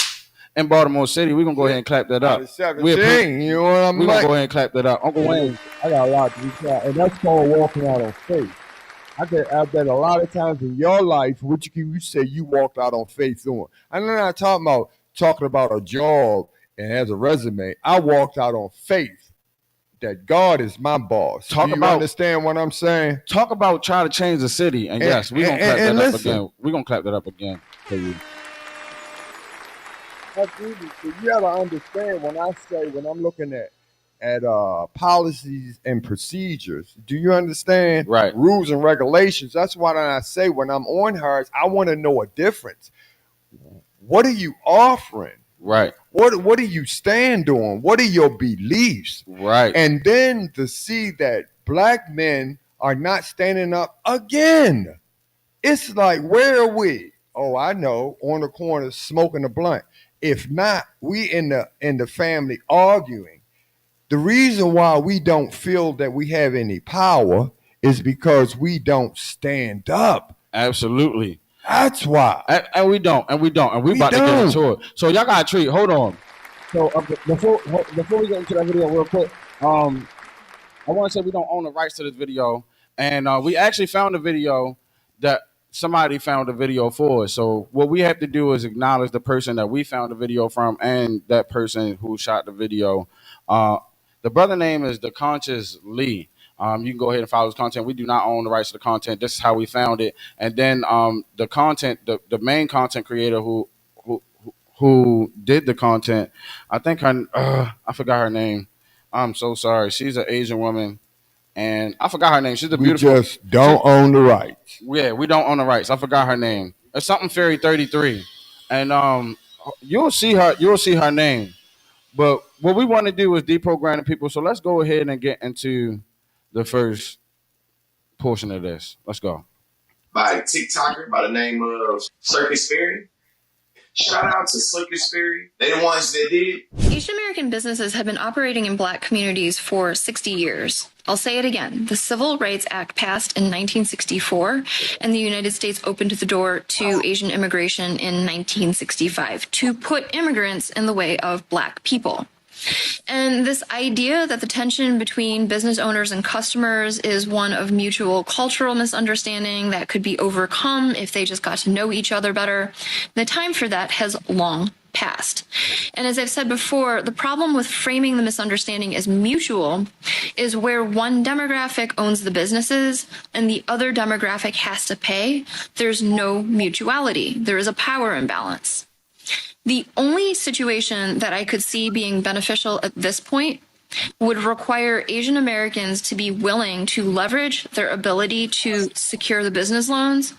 Speaker 1: in Baltimore City. We're going to go ahead and clap that
Speaker 2: Out
Speaker 1: up.
Speaker 2: of 17, you know what I'm
Speaker 1: We're going
Speaker 2: like?
Speaker 1: to go ahead and clap that up. Uncle Wayne.
Speaker 3: I got a lot to be proud, and that's called walking out on faith. I bet a lot of times in your life, what you say you walked out on faith doing. I'm not talking about a job and has a resume. I walked out on faith that God is my boss. Do you understand what I'm saying?
Speaker 1: Talk about trying to change the city, and yes, we're gonna clap that up again. We're gonna clap that up again for you.
Speaker 3: Absolutely. So you gotta understand when I'm looking at policies and procedures. Do you understand?
Speaker 1: Right.
Speaker 3: Rules and regulations. That's why I say when I'm on hers, I want to know a difference. What are you offering?
Speaker 1: Right.
Speaker 3: What do you stand on? What are your beliefs?
Speaker 1: Right.
Speaker 3: And then to see that black men are not standing up again. It's like, where are we? Oh, I know, on the corner smoking a blunt. If not, we in the family arguing. The reason why we don't feel that we have any power is because we don't stand up.
Speaker 1: Absolutely.
Speaker 3: That's why.
Speaker 1: And we don't. And we about to get into it. So y'all got a treat. Hold on.
Speaker 3: So before we get into that video real quick,
Speaker 1: I want to say we don't own the rights to this video. And we actually found a video that somebody found a video for us. So what we have to do is acknowledge the person that we found the video from and that person who shot the video. The brother name is The Conscious Lee. You can go ahead and follow his content. We do not own the rights to the content. This is how we found it. And then the content, the main content creator who did the content, I think I forgot her name. I'm so sorry. She's an Asian woman, and I forgot her name. She's a beautiful.
Speaker 3: We just don't own the rights.
Speaker 1: Yeah, we don't own the rights. I forgot her name. It's something Fairy 33, and you'll see her name. But what we want to do is deprogram the people. So let's go ahead and get into the first portion of this. Let's go.
Speaker 4: By a TikToker by the name of Circus Fairy. Shout out to Circus Fairy. They the ones that did it.
Speaker 5: Asian American businesses have been operating in black communities for 60 years. I'll say it again. The Civil Rights Act passed in 1964, and the United States opened the door to Asian immigration in 1965 to put immigrants in the way of black people. And this idea that the tension between business owners and customers is one of mutual cultural misunderstanding that could be overcome if they just got to know each other better, the time for that has long passed. And as I've said before, the problem with framing the misunderstanding as mutual is where one demographic owns the businesses and the other demographic has to pay. There's no mutuality. There is a power imbalance. The only situation that I could see being beneficial at this point would require Asian Americans to be willing to leverage their ability to secure the business loans,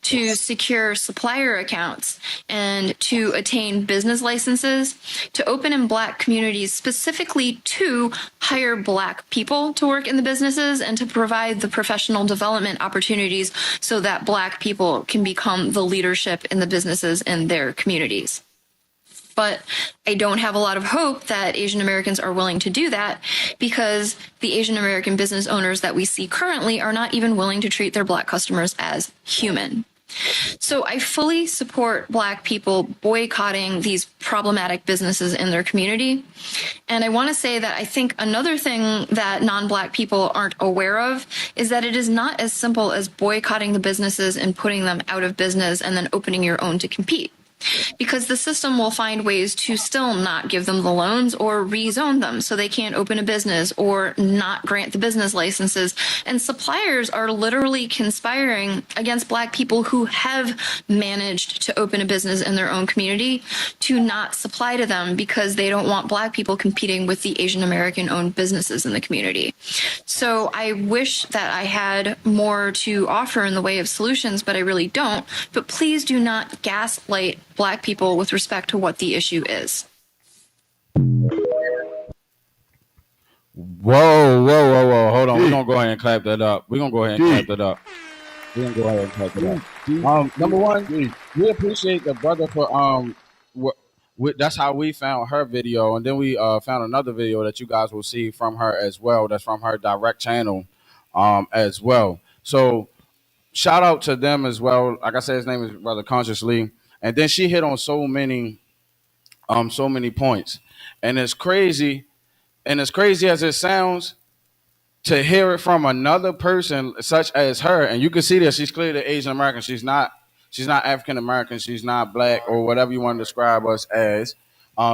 Speaker 5: to secure supplier accounts, and to attain business licenses, to open in black communities specifically to hire black people to work in the businesses and to provide the professional development opportunities so that black people can become the leadership in the businesses in their communities. But I don't have a lot of hope that Asian Americans are willing to do that because the Asian American business owners that we see currently are not even willing to treat their black customers as human. So I fully support Black people boycotting these problematic businesses in their community. And I want to say that I think another thing that non-Black people aren't aware of is that it is not as simple as boycotting the businesses and putting them out of business and then opening your own to compete, because the system will find ways to still not give them the loans or rezone them so they can't open a business or not grant the business licenses. And suppliers are literally conspiring against Black people who have managed to open a business in their own community to not supply to them because they don't want Black people competing with the Asian American owned businesses in the community. So I wish that I had more to offer in the way of solutions, but I really don't. But please do not gaslight Black people with respect to what the issue is.
Speaker 1: Whoa, whoa, whoa, whoa. Hold on. We're going to go ahead and clap that up. We're going to go ahead and clap that up. We're going to go ahead and clap it up. Number one, we appreciate the brother for that's how we found her video, and then we found another video that you guys will see from her as well. That's from her direct channel as well. So shout out to them as well. Like I said, his name is Brother Consciously, and then she hit on so many points, and it's crazy. And as crazy as it sounds, to hear it from another person such as her, and you can see that she's clearly Asian American. She's not African American. She's not Black or whatever you want to describe us as.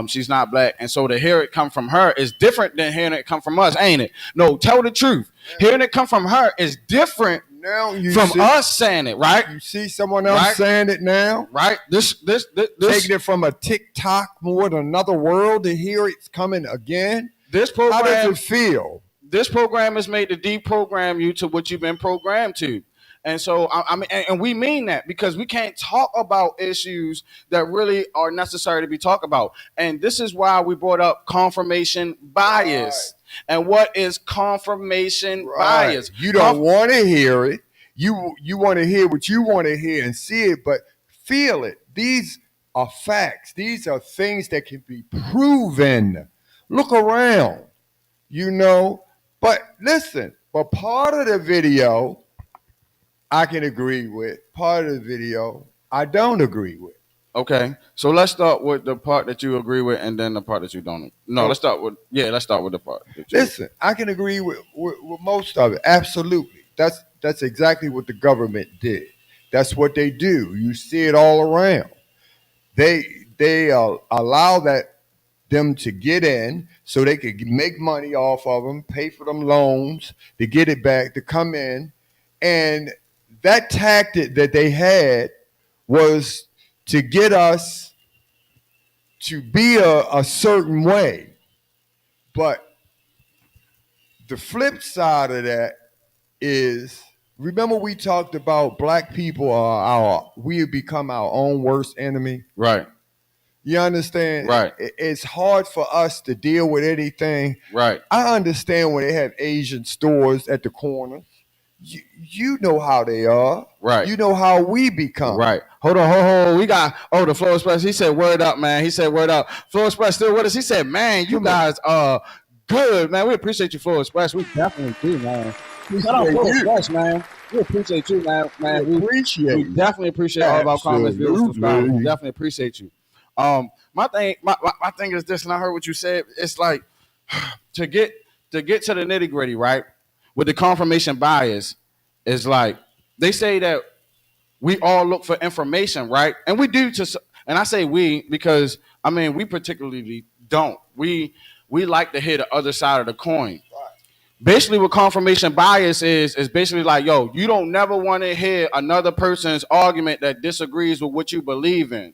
Speaker 1: She's not Black, and so to hear it come from her is different than hearing it come from us, ain't it? No, tell the truth. Hearing it come from her is different
Speaker 2: Now you
Speaker 1: from
Speaker 2: see,
Speaker 1: us saying it, right?
Speaker 2: you see someone else saying it now,
Speaker 1: Right? This
Speaker 2: taking it from a TikTok more than another world to hear it's coming again.
Speaker 1: this
Speaker 2: How does
Speaker 1: program
Speaker 2: it feel?
Speaker 1: this program is made to deprogram you to what you've been programmed to. And so, I mean, and we mean that because we can't talk about issues that really are necessary to be talked about. And this is why we brought up confirmation bias. And what is confirmation bias?
Speaker 2: You don't want to hear it. You want to hear what you want to hear and see it, but feel it. These are facts. These are things that can be proven. Look around, But listen, but part of the video I can agree with. Part of the video I don't agree with.
Speaker 1: Okay, so let's start with the part that you agree with, and then the part that you don't. No, let's start with the part. That you
Speaker 2: Listen, I can agree with most of it. Absolutely, that's exactly what the government did. That's what they do. You see it all around. They allow them to get in so they could make money off of them, pay for them loans to get it back to come in, and that tactic that they had was to get us to be a certain way. But the flip side of that is, remember we talked about Black people we have become our own worst enemy.
Speaker 1: right,
Speaker 2: You understand?
Speaker 1: Right.
Speaker 2: It's hard for us to deal with anything.
Speaker 1: right.
Speaker 2: I understand when they have Asian stores at the corner. You know how they are.
Speaker 1: Right.
Speaker 2: You know how we become.
Speaker 1: Right. Hold on. We got the Flow Express. He said word up, man. He said word up. Flow Express still with us. He said, man, you guys are good, man. We appreciate you, Flow Express. We definitely do, man. Shout out Flow Express, man. We appreciate you, man. We definitely appreciate all of our comments, viewers, subscribers. We definitely appreciate you. My thing is this, and I heard what you said. It's like to get to the nitty gritty, right? With the confirmation bias, is like they say that we all look for information, right? And we do and I say we because I mean we particularly don't. We like to hear the other side of the coin. Basically, what confirmation bias is basically like, yo, you don't never want to hear another person's argument that disagrees with what you believe in.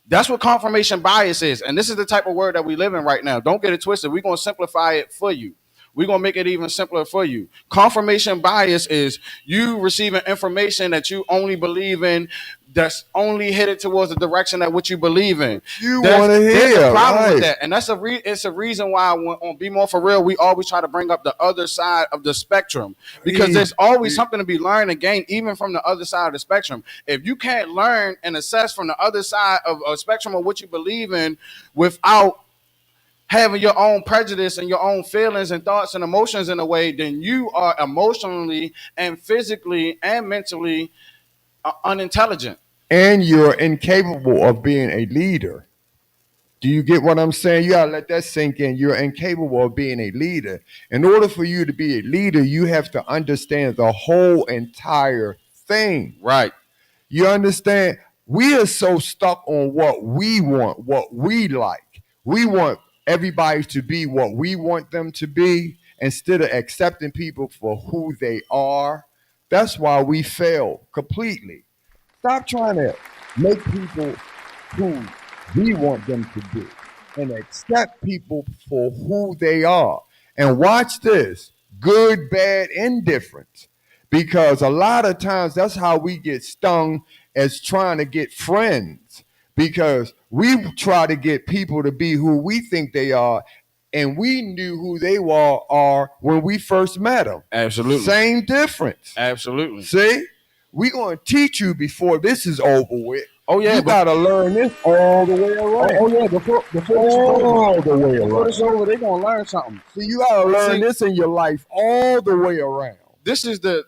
Speaker 1: That's what confirmation bias is. And this is the type of word that we live in right now. Don't get it twisted. We're going to simplify it for you. We're going to make it even simpler for you. Confirmation bias is you receiving information that you only believe in that's only headed towards the direction that what you believe in.
Speaker 2: You want to hear.
Speaker 1: There's a problem with that. And that's it's a reason why on BMore4Real, we always try to bring up the other side of the spectrum. Because there's always something to be learned and gained, even from the other side of the spectrum. If you can't learn and assess from the other side of a spectrum of what you believe in without having your own prejudice and your own feelings and thoughts and emotions in a way, then you are emotionally and physically and mentally unintelligent.
Speaker 2: And you're incapable of being a leader. Do you get what I'm saying? You gotta let that sink in. You're incapable of being a leader. In order for you to be a leader, you have to understand the whole entire thing.
Speaker 1: Right.
Speaker 2: You understand? We are so stuck on what we want, what we like. We want everybody to be what we want them to be instead of accepting people for who they are. That's why we fail completely. Stop trying to make people who we want them to be and accept people for who they are. And watch this good, bad, indifference. Because a lot of times that's how we get stung as trying to get friends. Because we try to get people to be who we think they are, and we knew who they are when we first met them.
Speaker 1: Absolutely.
Speaker 2: Same difference.
Speaker 1: Absolutely.
Speaker 2: See? We're going to teach you before this is over with.
Speaker 1: Oh yeah,
Speaker 2: You got to learn this all the way around.
Speaker 3: Oh yeah, before
Speaker 2: All the way
Speaker 3: before
Speaker 2: around.
Speaker 3: it's over, they're gonna learn something.
Speaker 2: See, you got to learn this in your life all the way around.
Speaker 1: this is the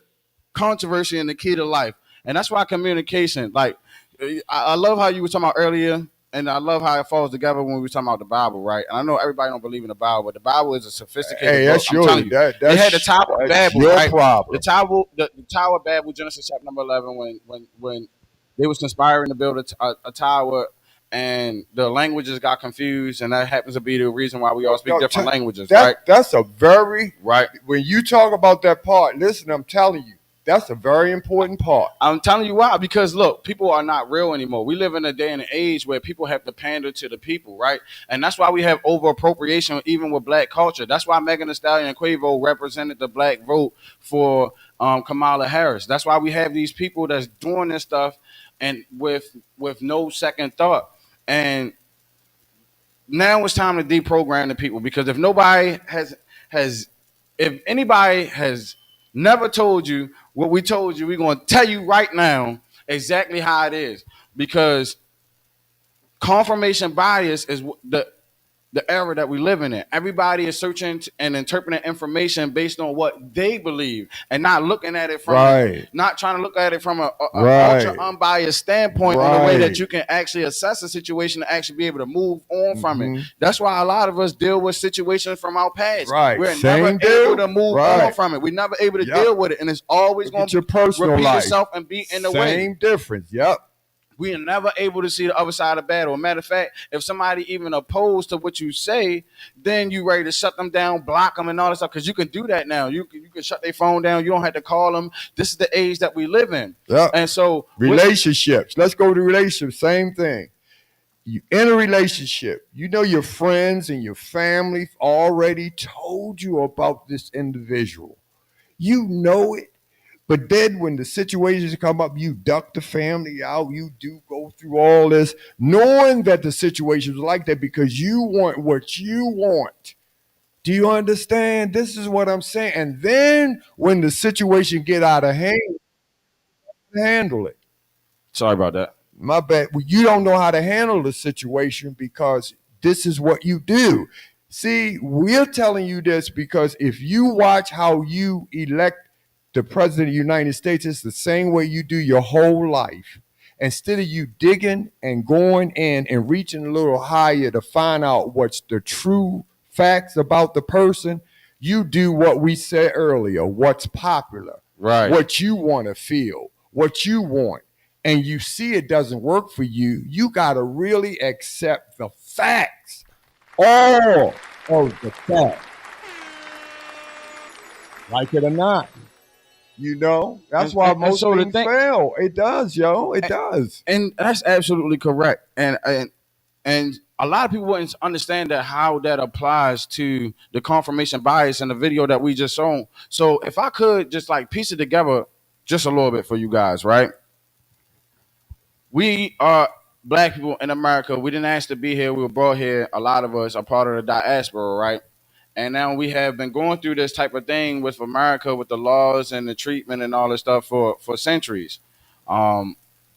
Speaker 1: controversy and the key to life, and that's why communication. Like, I love how you were talking about earlier, and I love how it falls together when we were talking about the Bible, right? And I know everybody don't believe in the Bible, but the Bible is a sophisticated
Speaker 2: Hey,
Speaker 1: book.
Speaker 2: that's
Speaker 1: I'm
Speaker 2: your
Speaker 1: telling you. They had the Tower of Babel,
Speaker 2: your
Speaker 1: right?
Speaker 2: problem.
Speaker 1: The Tower of Babel, Genesis chapter number 11, when they was conspiring to build a tower, and the languages got confused, and that happens to be the reason why we all speak different languages, right?
Speaker 2: That's a very
Speaker 1: Right.
Speaker 2: When you talk about that part, listen, I'm telling you, that's a very important part.
Speaker 1: I'm telling you why. Because look, people are not real anymore. We live in a day and an age where people have to pander to the people, right? And that's why we have over appropriation, even with black culture. That's why Megan Thee Stallion and Quavo represented the black vote for Kamala Harris. That's why we have these people that's doing this stuff and with no second thought. And now it's time to deprogram the people, because if nobody has if anybody has never told you what we told you, we're going to tell you right now exactly how it is, because confirmation bias is the era that we live in. Everybody is searching and interpreting information based on what they believe, and not looking at it from not trying to look at it from a ultra unbiased standpoint on the way that you can actually assess a situation to actually be able to move on from it. That's why a lot of us deal with situations from our past. We're never able to move on from it. We're never able to deal with it, and it's always going to repeat itself and be in the way.
Speaker 2: Same difference. Yep.
Speaker 1: We are never able to see the other side of battle. Matter of fact, if somebody even opposed to what you say, then you ready to shut them down, block them, and all that stuff. Because you can do that now. You can shut their phone down. You don't have to call them. This is the age that we live in.
Speaker 2: Yep.
Speaker 1: And so
Speaker 2: relationships. Let's go to relationships. Same thing. You in a relationship, you know your friends and your family already told you about this individual. You know it. But then when the situations come up, you duck the family out. You do go through all this, knowing that the situation is like that because you want what you want. Do you understand? This is what I'm saying. And then when the situation get out of hand, handle it.
Speaker 1: Sorry about that.
Speaker 2: My bad. Well, you don't know how to handle the situation because this is what you do. See, we're telling you this because if you watch how you elect the president of the United States, it's the same way you do your whole life. Instead of you digging and going in and reaching a little higher to find out what's the true facts about the person, you do what we said earlier, what's popular, what you want to feel, what you want. And you see it doesn't work for you, you got to really accept the facts. All of the facts. Like it or not. You know, that's why most things fail. It does, yo. It does.
Speaker 1: And that's absolutely correct. And a lot of people wouldn't understand that how that applies to the confirmation bias in the video that we just saw. So if I could just like piece it together just a little bit for you guys, right? We are black people in America. We didn't ask to be here. We were brought here. A lot of us are part of the diaspora, right? And now we have been going through this type of thing with America, with the laws and the treatment and all this stuff for centuries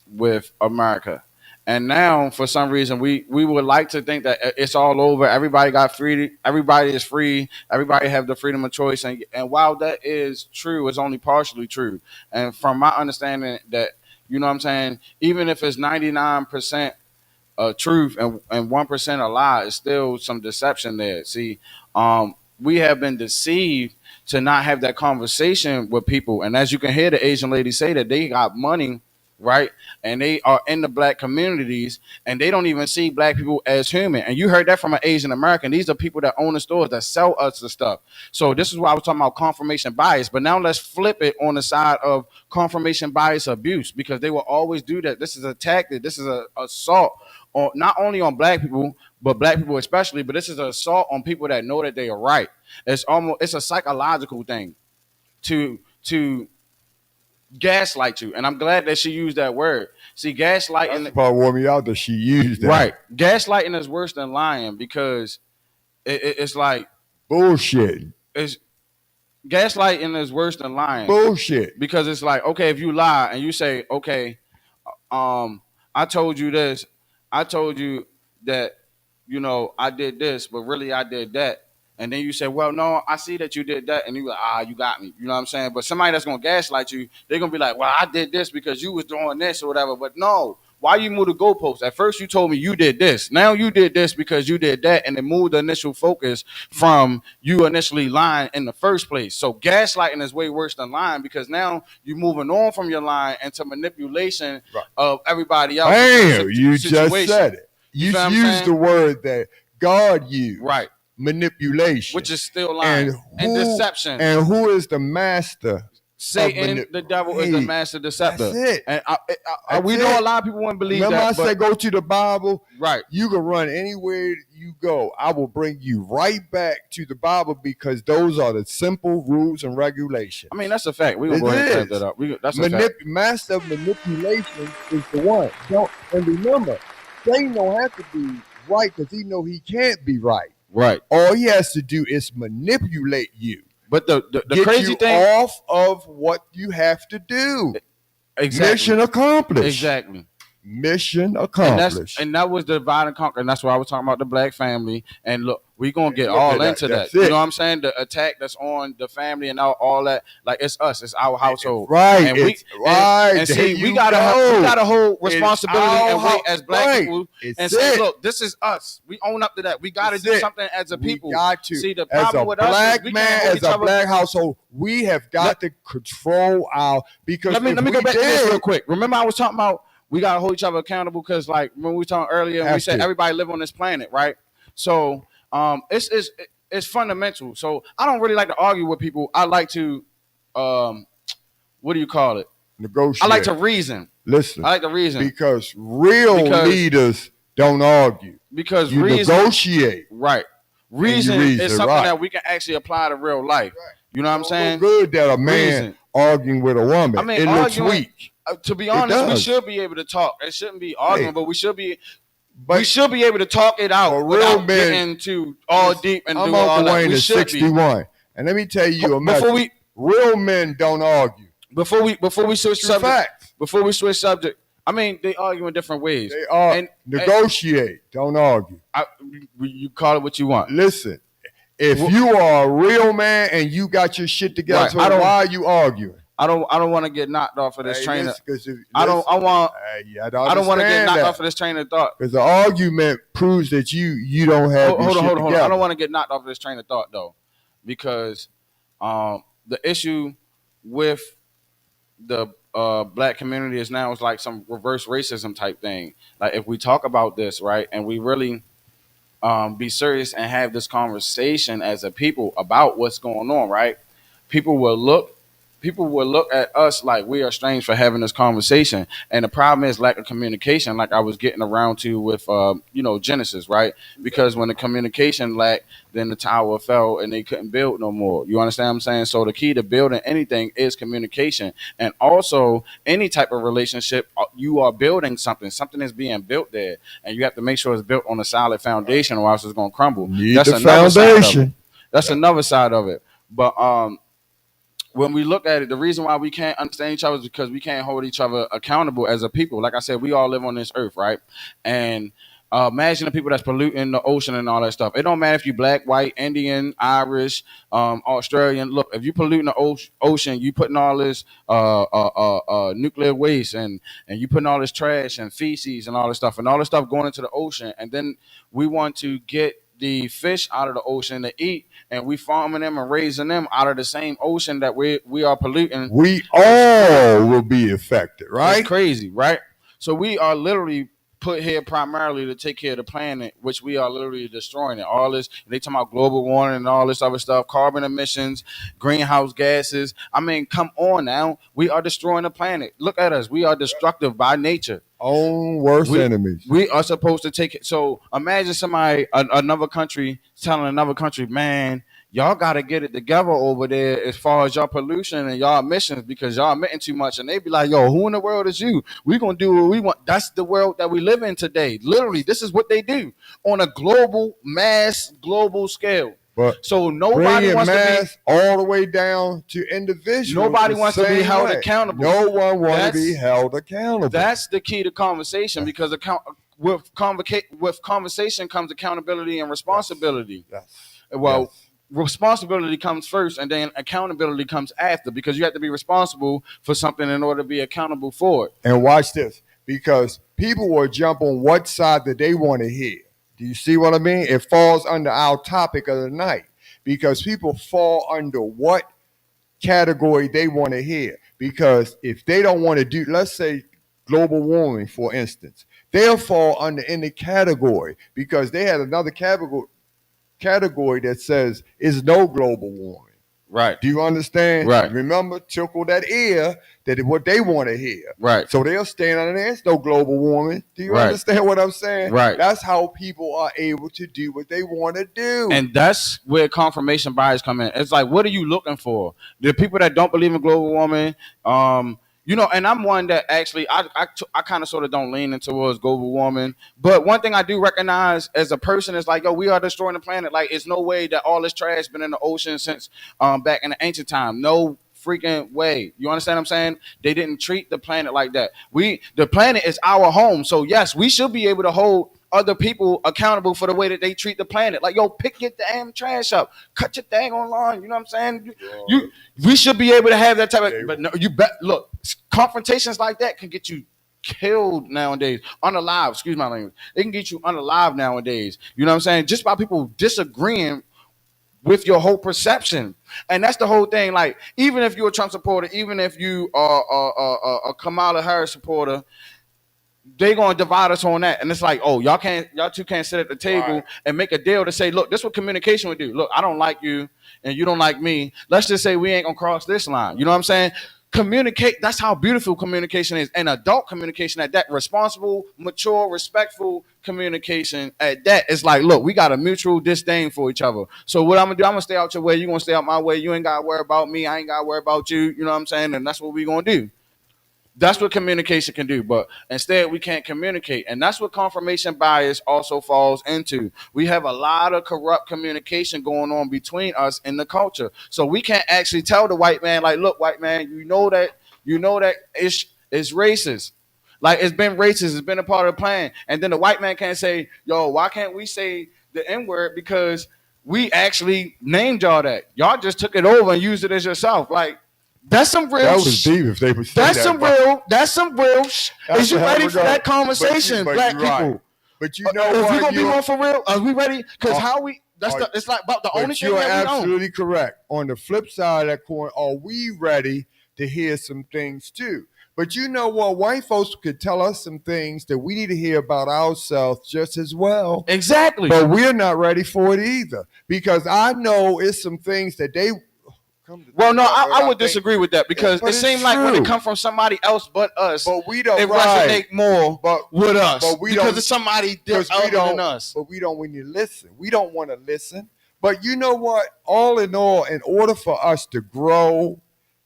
Speaker 1: with America. And now, for some reason, we would like to think that it's all over. Everybody got free. Everybody is free. Everybody have the freedom of choice. And while that is true, it's only partially true. And from my understanding, that You know what I'm saying? Even if it's 99% truth and 1% a lie, it's still some deception there. See, we have been deceived to not have that conversation with people. And as you can hear the Asian lady say that they got money, right? And they are in the black communities and they don't even see black people as human. And you heard that from an Asian American. These are people that own the stores that sell us the stuff. So this is why I was talking about confirmation bias. But now let's flip it on the side of confirmation bias abuse, because they will always do that. This is a tactic. This is a assault on not only on black people, but black people especially. But this is an assault on people that know that they are right. It's a psychological thing to gaslight you. And I'm glad that she used that word. See, gaslighting.
Speaker 2: That's part wore me out that she used that.
Speaker 1: Right. Gaslighting is worse than lying, because it's like
Speaker 2: Bullshit.
Speaker 1: it's gaslighting is worse than lying.
Speaker 2: Bullshit.
Speaker 1: Because it's like, okay, if you lie and you say, okay, I told you this, I told you that, I did this, but really I did that. And then you say, well, no, I see that you did that. And you like, you got me. You know what I'm saying? But somebody that's going to gaslight you, they're going to be like, well, I did this because you was doing this or whatever. But no, why you move the goalposts? At first you told me you did this. Now you did this because you did that. And it moved the initial focus from you initially lying in the first place. So gaslighting is way worse than lying, because now you're moving on from your lying into manipulation of everybody else.
Speaker 2: Bam, you just said it. You used the word that God used.
Speaker 1: Right.
Speaker 2: Manipulation.
Speaker 1: Which is still lying. And deception.
Speaker 2: And who is the master?
Speaker 1: Satan, the devil, is the master deceptor.
Speaker 2: That's it.
Speaker 1: And we know a lot of people wouldn't believe
Speaker 2: Remember
Speaker 1: that.
Speaker 2: I said go to the Bible?
Speaker 1: Right.
Speaker 2: You can run anywhere you go. I will bring you right back to the Bible, because those are the simple rules and regulations.
Speaker 1: I mean, that's a fact. We're going to go ahead and set that up. That's a fact.
Speaker 3: Master of manipulation is the one. And remember, Satan don't have to be right, because he know he can't be right.
Speaker 1: Right.
Speaker 2: All he has to do is manipulate you.
Speaker 1: But the
Speaker 2: Get
Speaker 1: crazy
Speaker 2: you
Speaker 1: thing
Speaker 2: off of what you have to do.
Speaker 1: Exactly.
Speaker 2: Mission accomplished.
Speaker 1: Exactly.
Speaker 2: Mission accomplished.
Speaker 1: And that was the divide and conquer. And that's why I was talking about the black family. And look, we're going to get all into that. You know what I'm saying? The attack that's on the family and all that. Like, it's us. It's our household.
Speaker 2: Right.
Speaker 1: And and see, we got to hold responsibility and weight as black people and say, look, this is us. We own up to that. We got to do something as a people.
Speaker 2: We got to.
Speaker 1: See, the problem with us is
Speaker 2: as a black household, we have got to control our, because
Speaker 1: let me go back to this real quick. Remember I was talking about we got to hold each other accountable, because like when we were talking earlier, we said everybody live on this planet, right? So it's fundamental. So I don't really like to argue with people. I like to what do you call it?
Speaker 2: Negotiate.
Speaker 1: I like to reason.
Speaker 2: Listen.
Speaker 1: I like to reason.
Speaker 2: Because real leaders don't argue.
Speaker 1: Because
Speaker 2: you negotiate.
Speaker 1: Right. Reason is something that we can actually apply to real life. Right. You know what I'm saying?
Speaker 2: Good that a man arguing with a woman.
Speaker 1: I mean,
Speaker 2: it looks weak.
Speaker 1: To be honest, we should be able to talk. It shouldn't be arguing, but we should be. We should be able to talk it out without getting too all deep and do all that.
Speaker 2: Wayne is 61, and let me tell you a message. Real men don't argue.
Speaker 1: Before we switch subject. Before we switch subject. I mean, they argue in different ways.
Speaker 2: They are negotiate. Don't argue.
Speaker 1: You call it what you want.
Speaker 2: Listen, if you are a real man and you got your shit together, so why are you arguing?
Speaker 1: I don't want to get knocked off of this train. I don't want to get knocked off of this train of thought.
Speaker 2: Because the argument proves that you don't have
Speaker 1: hold on. I don't want to get knocked off of this train of thought though, because the issue with the black community is now like some reverse racism type thing. Like if we talk about this, right, and we really be serious and have this conversation as a people about what's going on, right, people will look at us like we are strange for having this conversation. And the problem is lack of communication, like I was getting around to with Genesis, right? Because when the communication lacked, then the tower fell and they couldn't build no more. You understand what I'm saying? So the key to building anything is communication. And also any type of relationship, you are building something is being built there, and you have to make sure it's built on a solid foundation, or else it's going to crumble.
Speaker 2: That's another foundation.
Speaker 1: Side of it. That's another side of it. But when we look at it, the reason why we can't understand each other is because we can't hold each other accountable as a people. Like I said, we all live on this earth, right? And Imagine the people that's polluting the ocean and all that stuff. It don't matter if you black, white, Indian, Irish, Australian. Look, if you polluting the ocean, you putting all this nuclear waste and you putting all this trash and feces and all this stuff going into the ocean, and then we want to get the fish out of the ocean to eat, and we farming them and raising them out of the same ocean that we are polluting.
Speaker 2: We all will be affected,
Speaker 1: It's
Speaker 2: right?
Speaker 1: crazy, right? So we are literally put here primarily to take care of the planet, which we are literally destroying it. All this, they talking about global warming and all this other stuff, carbon emissions, greenhouse gases. I mean, come on now. We are destroying the planet. Look at us. We are destructive by nature.
Speaker 2: Own worst enemies.
Speaker 1: We are supposed to take it. So imagine somebody, another country, telling another country, man, y'all got to get it together over there as far as y'all pollution and y'all emissions because y'all emitting too much. And they be like, yo, who in the world is you? We going to do what we want. That's the world that we live in today. Literally, this is what they do on a global scale.
Speaker 2: But
Speaker 1: so nobody wants to be
Speaker 2: all the way down to individuals.
Speaker 1: Nobody wants to be held accountable.
Speaker 2: No one wants to be held accountable.
Speaker 1: That's the key to conversation because with conversation comes accountability and responsibility. Responsibility comes first and then accountability comes after because you have to be responsible for something in order to be accountable for it.
Speaker 2: And watch this, because people will jump on what side that they want to hear. Do you see what I mean? It falls under our topic of the night because people fall under what category they want to hear. Because if they don't want to do, let's say global warming, for instance, they'll fall under any category because they had another category that says is no global warming.
Speaker 1: Right.
Speaker 2: Do you understand?
Speaker 1: Right.
Speaker 2: Remember, tickle that ear that is what they want to hear.
Speaker 1: Right.
Speaker 2: So they'll stand under there. It's no global warming. Do you understand what I'm saying?
Speaker 1: Right.
Speaker 2: That's how people are able to do what they want to do.
Speaker 1: And that's where confirmation bias come in. It's like, what are you looking for? The people that don't believe in global warming, and I'm one that actually I kind of sort of don't lean into towards global warming. But one thing I do recognize as a person is like, yo, we are destroying the planet. Like, it's no way that all this trash been in the ocean since back in the ancient time. No freaking way. You understand what I'm saying? They didn't treat the planet like that. The planet is our home. So yes, we should be able to hold other people accountable for the way that they treat the planet. Like, yo, pick your damn trash up, cut your thing on lawn. You know what I'm saying? We should be able to have that type of. But no, you bet. Look, confrontations like that can get you killed nowadays, unalive. Excuse my language. It can get you unalive nowadays. You know what I'm saying? Just by people disagreeing with your whole perception. And that's the whole thing. Like, even if you're a Trump supporter, even if you are a Kamala Harris supporter, they gonna divide us on that. And it's like, oh, y'all two can't sit at the table and make a deal to say, look, this is what communication would do. Look, I don't like you and you don't like me. Let's just say we ain't gonna cross this line. You know what I'm saying? Communicate. That's how beautiful communication is, and adult communication at that. Responsible, mature, respectful communication at that. It's like, look, we got a mutual disdain for each other. So what I'm gonna do, I'm gonna stay out your way, you gonna stay out my way. You ain't gotta worry about me, I ain't gotta worry about you. You know what I'm saying? And that's what we gonna do. That's what communication can do, but instead we can't communicate. And that's what confirmation bias also falls into. We have a lot of corrupt communication going on between us and the culture. So we can't actually tell the white man, like, look, white man, you know that it's racist. Like, it's been racist, it's been a part of the plan. And then the white man can't say, yo, why can't we say the N-word? Because we actually named y'all that. Y'all just took it over and used it as yourself. Like, that's some real.
Speaker 2: That was deep. If they would say
Speaker 1: that's some real. That's some real. Is you ready for that conversation, black people?
Speaker 2: Right. But you know
Speaker 1: what?
Speaker 2: If
Speaker 1: we gonna be more for real? Are we ready? Because how we? It's like about the only thing that we
Speaker 2: You're absolutely correct. On the flip side of that coin, are we ready to hear some things too? But you know what? White folks could tell us some things that we need to hear about ourselves just as well.
Speaker 1: Exactly.
Speaker 2: But we're not ready for it either, because I know it's some things that they.
Speaker 1: Well, no, I would disagree with that, because it seems like when it comes from somebody else but us,
Speaker 2: but we don't,
Speaker 1: it resonate more with us,
Speaker 2: but we
Speaker 1: because
Speaker 2: don't,
Speaker 1: it's somebody other than us.
Speaker 2: But we don't want to listen. We don't want to listen. But you know what? All in all, in order for us to grow,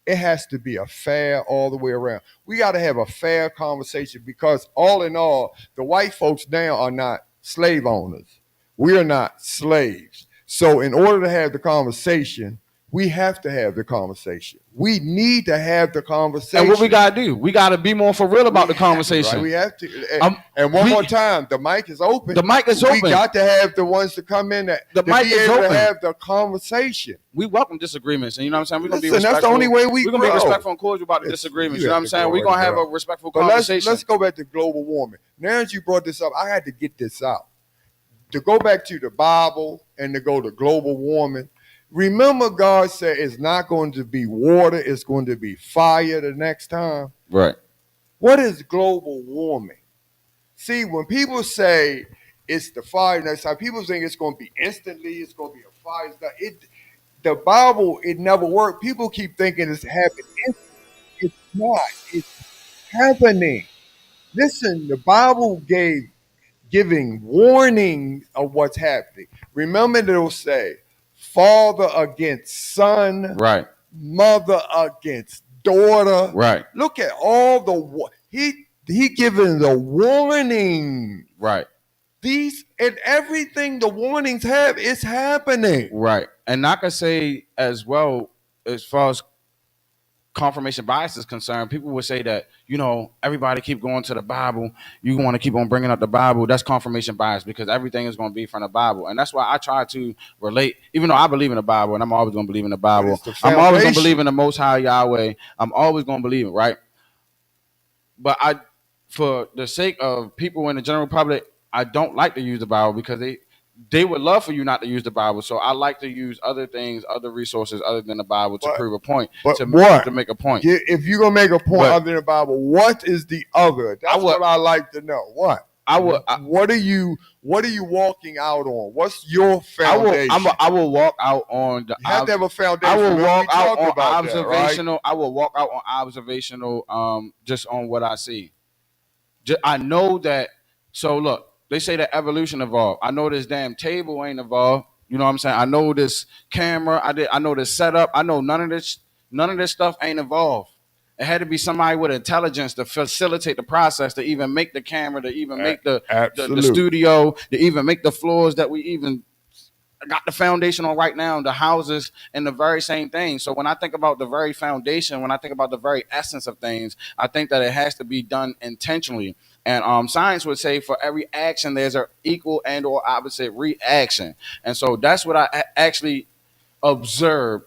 Speaker 2: it has to be a fair all the way around. We got to have a fair conversation, because all in all, the white folks now are not slave owners. We are not slaves. So in order to have the conversation,
Speaker 3: We have to have the conversation. We need to have the conversation.
Speaker 1: And what we gotta do? We gotta be more for real about the conversation.
Speaker 3: Right? We have to. And one
Speaker 1: we-
Speaker 3: more time, the mic is open.
Speaker 1: The mic is
Speaker 3: We
Speaker 1: open.
Speaker 3: got to have the ones to come in that
Speaker 1: The
Speaker 3: to
Speaker 1: mic
Speaker 3: be
Speaker 1: is
Speaker 3: able
Speaker 1: open.
Speaker 3: to have the conversation.
Speaker 1: We welcome disagreements, and you know what I'm saying. We're gonna be
Speaker 3: Listen,
Speaker 1: respectful.
Speaker 3: that's the only way
Speaker 1: We're gonna be
Speaker 3: grow.
Speaker 1: respectful and cordial about the disagreements. You know what I'm saying. We're gonna have a respectful
Speaker 3: But
Speaker 1: conversation.
Speaker 3: let's go back to global warming. Now that you brought this up, I had to get this out. To go back to the Bible and to go to global warming. Remember, God said it's not going to be water; it's going to be fire the next time.
Speaker 1: Right.
Speaker 3: What is global warming? See, when people say it's the fire next time, people think it's going to be instantly, it's going to be a fire. The Bible, it never worked. People keep thinking it's happening instantly. It's not. It's happening. Listen, the Bible giving warning of what's happening. Remember, it'll say, father against son,
Speaker 1: Right.
Speaker 3: mother against daughter.
Speaker 1: Right.
Speaker 3: Look at all the he giving the warning.
Speaker 1: Right.
Speaker 3: These and everything the warnings have, it's happening.
Speaker 1: Right. And I can say as well, as far as confirmation bias is concerned, people would say that, you know, everybody keep going to the Bible. You want to keep on bringing up the Bible. That's confirmation bias because everything is going to be from the Bible. And that's why I try to relate, even though I believe in the Bible and I'm always going to believe in the Bible. I'm always going to believe in the Most High Yahweh. I'm always going to believe it, right? But for the sake of people in the general public, I don't like to use the Bible because they would love for you not to use the Bible. So I like to use other things, other resources other than the Bible to prove a point. To make a point.
Speaker 3: If you're gonna make a point other than the Bible, what is the other? That's what I like to know. What? What are you walking out on? What's your foundation?
Speaker 1: I will walk out on the.
Speaker 3: You have to have a foundation.
Speaker 1: I will walk out on
Speaker 3: observational.
Speaker 1: That, right? I will walk out on observational. Just on what I see. I know that. So look, they say that evolution evolved. I know this damn table ain't evolved. You know what I'm saying? I know this camera. I know this setup. I know none of this stuff ain't evolved. It had to be somebody with intelligence to facilitate the process, to even make the camera, to even make the studio, to even make the floors that we even got the foundation on right now, the houses, and the very same thing. So when I think about the very foundation, when I think about the very essence of things, I think that it has to be done intentionally. And science would say for every action, there's an equal and or opposite reaction. And so that's what I actually observe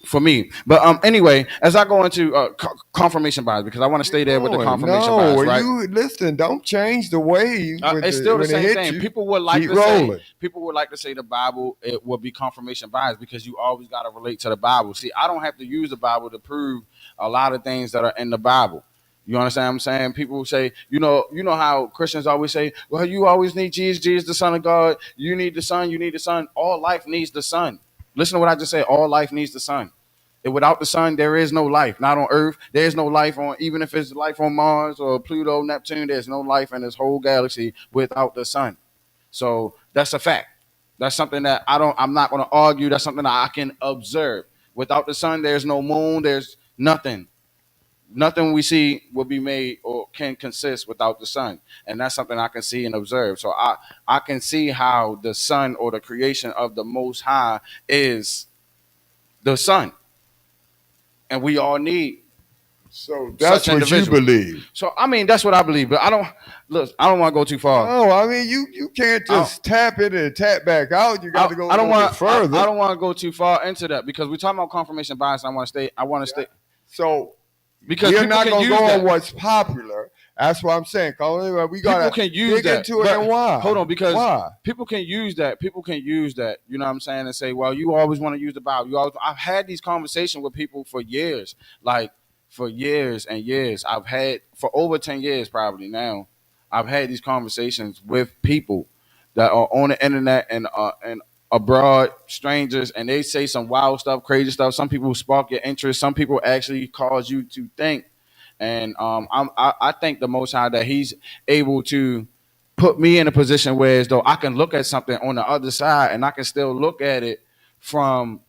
Speaker 1: for me. But anyway, as I go into confirmation bias, because I want to stay there with the confirmation bias, right?
Speaker 3: You listen, don't change the way.
Speaker 1: It's still the same thing. People would like to say the Bible, it will be confirmation bias because you always got to relate to the Bible. See, I don't have to use the Bible to prove a lot of things that are in the Bible. You understand what I'm saying? People say, you know how Christians always say, well, you always need Jesus, Jesus, the Son of God. You need the Son, you need the Son. All life needs the Son. Listen to what I just said. All life needs the Son. And without the Sun, there is no life. Not on Earth. There's no life on, even if it's life on Mars or Pluto, Neptune, there's no life in this whole galaxy without the Sun. So that's a fact. That's something that I'm not going to argue. That's something that I can observe. Without the Sun, there's no moon. There's nothing. Nothing we see will be made or can consist without the Sun. And that's something I can see and observe. So I can see how the Sun or the creation of the Most High is the Sun. And we all need.
Speaker 3: So that's what you believe.
Speaker 1: So I mean, that's what I believe. But I don't want to go too far.
Speaker 3: No, I mean you can't just tap it and tap back out. You got to go a little bit further.
Speaker 1: I don't want to go too far into that because we're talking about confirmation bias. And I want to stay.
Speaker 3: So
Speaker 1: because
Speaker 3: we're not going to go on what's popular. That's what I'm saying. We got to dig into it. And why?
Speaker 1: Hold on, because people can use that. People can use that. You know what I'm saying? And say, well, you always want to use the Bible. I've had these conversations with people for years, for years and years. I've had for over 10 years probably now. I've had these conversations with people that are on the internet and abroad, strangers, and they say some wild stuff, crazy stuff. Some people spark your interest. Some people actually cause you to think. And I thank the Most High that He's able to put me in a position where as though I can look at something on the other side and I can still look at it from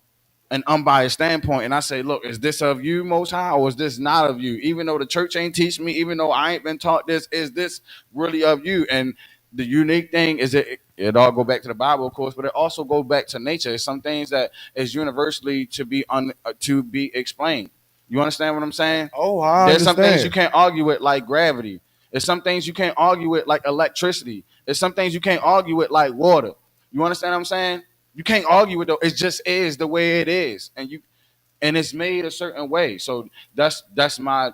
Speaker 1: an unbiased standpoint. And I say, look, is this of you, Most High, or is this not of you? Even though the church ain't teach me, even though I ain't been taught this, is this really of you? And the unique thing is it all go back to the Bible, of course, but it also go back to nature. It's some things that is universally to be explained. You understand what I'm saying?
Speaker 2: Oh, I
Speaker 1: There's some things you
Speaker 2: understand.
Speaker 1: can't argue with, like gravity. There's some things you can't argue with, like electricity. There's some things you can't argue with, like water. You understand what I'm saying? You can't argue with it. It just is the way it is, and it's made a certain way. So that's my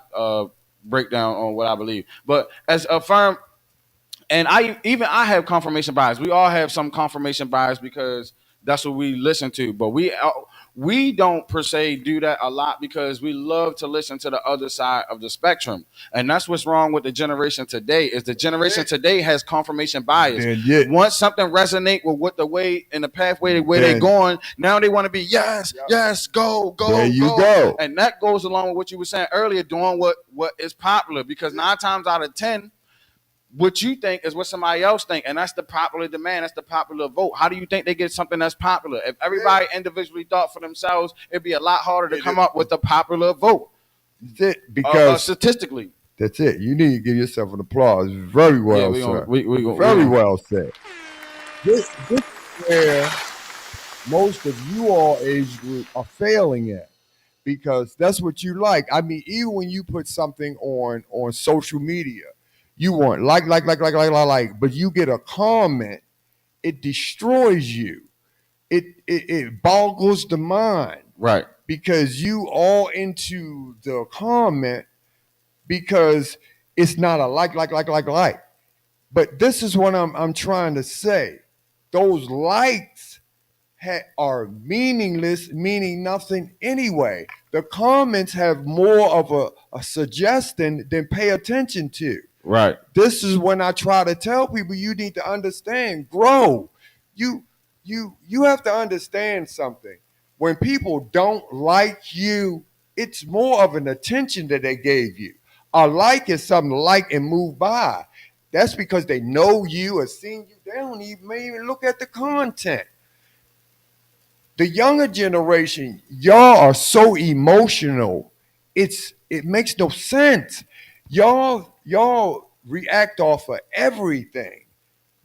Speaker 1: breakdown on what I believe. But as a firm, and I have confirmation bias. We all have some confirmation bias because that's what we listen to. But we don't per se do that a lot because we love to listen to the other side of the spectrum, and that's what's wrong with the generation today. Is the generation today has confirmation bias.
Speaker 2: Then yeah,
Speaker 1: Once something resonate with what the way in the pathway the way they're
Speaker 2: then
Speaker 1: going, now they want to be yes, yes, go,
Speaker 2: there
Speaker 1: go,
Speaker 2: you
Speaker 1: go,
Speaker 2: go.
Speaker 1: and that goes along with what you were saying earlier, doing what is popular. Because 9 times out of 10 what you think is what somebody else think, and that's the popular demand. That's the popular vote. How do you think they get something that's popular? If everybody individually thought for themselves, it'd be a lot harder to come up with a popular vote.
Speaker 2: That's it. Because
Speaker 1: Statistically,
Speaker 2: that's it. You need to give yourself an applause. Very
Speaker 1: yeah,
Speaker 2: well,
Speaker 1: we gonna
Speaker 2: sir.
Speaker 1: we
Speaker 2: Very
Speaker 1: gonna
Speaker 2: well said. This is where most of you all age group are failing at, because that's what you like. I mean, even when you put something on social media, you want like, but you get a comment, it destroys you. It boggles the mind
Speaker 1: right.
Speaker 2: because you all into the comment because it's not a like. But this is what I'm trying to say. Those likes are meaningless, meaning nothing anyway. The comments have more of a suggestion than pay attention to.
Speaker 1: Right.
Speaker 2: This is when I try to tell people you need to understand, grow. You you have to understand something. When people don't like you, it's more of an attention that they gave you. A like is something like and move by. That's because they know you or seen you. They don't even may even look at the content. The younger generation, y'all are so emotional. It makes no sense. Y'all react off of everything.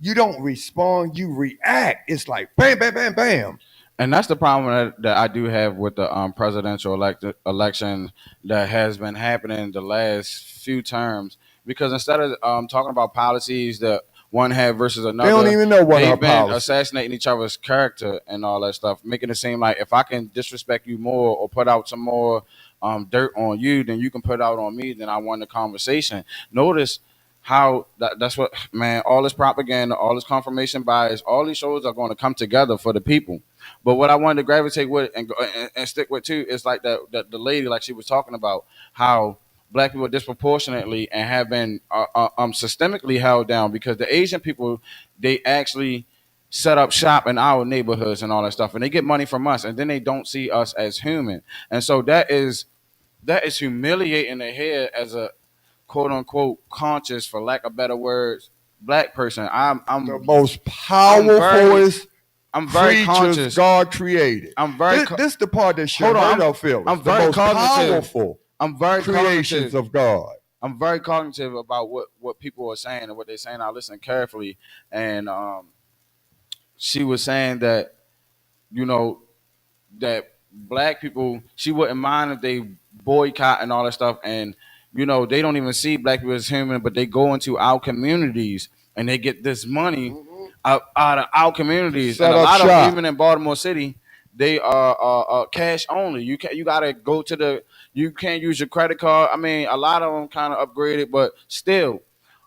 Speaker 2: You don't respond, you react. It's like bam, bam, bam, bam.
Speaker 1: And that's the problem that I do have with the presidential election that has been happening the last few terms. Because instead of talking about policies that one have versus
Speaker 2: They don't
Speaker 1: another,
Speaker 2: even know what her
Speaker 1: they've been
Speaker 2: policy.
Speaker 1: assassinating each other's character and all that stuff, making it seem like if I can disrespect you more or put out some more dirt on you, then you can put out on me. Then I won the conversation. Notice how that's what, man, all this propaganda, all this confirmation bias, all these shows are going to come together for the people. But what I wanted to gravitate with and stick with too is like that the lady, like she was talking about how black people disproportionately and have been systemically held down because the Asian people, they actually set up shop in our neighborhoods and all that stuff, and they get money from us, and then they don't see us as human, and so that is humiliating to hear as a quote unquote conscious, for lack of better words, black person.
Speaker 2: The most
Speaker 1: I'm very
Speaker 2: powerful
Speaker 1: I'm very
Speaker 2: creatures
Speaker 1: conscious.
Speaker 2: God created.
Speaker 1: I'm very
Speaker 2: This is the part that should
Speaker 1: hold
Speaker 2: hurt
Speaker 1: on.
Speaker 2: our feelings.
Speaker 1: I'm
Speaker 2: The
Speaker 1: very
Speaker 2: most
Speaker 1: cognitive.
Speaker 2: powerful
Speaker 1: I'm very
Speaker 2: creations
Speaker 1: cognitive.
Speaker 2: of God.
Speaker 1: I'm very cognitive about what people are saying and what they're saying. I listen carefully, and she was saying that you know that black people, she wouldn't mind if they boycott and all that stuff, and they don't even see black people as human, but they go into our communities and they get this money out of our communities, and
Speaker 2: Set
Speaker 1: a
Speaker 2: up
Speaker 1: lot of them,
Speaker 2: shop.
Speaker 1: even in Baltimore City, they are cash only. You gotta go to you can't use your credit card. I mean, a lot of them kind of upgraded, but still,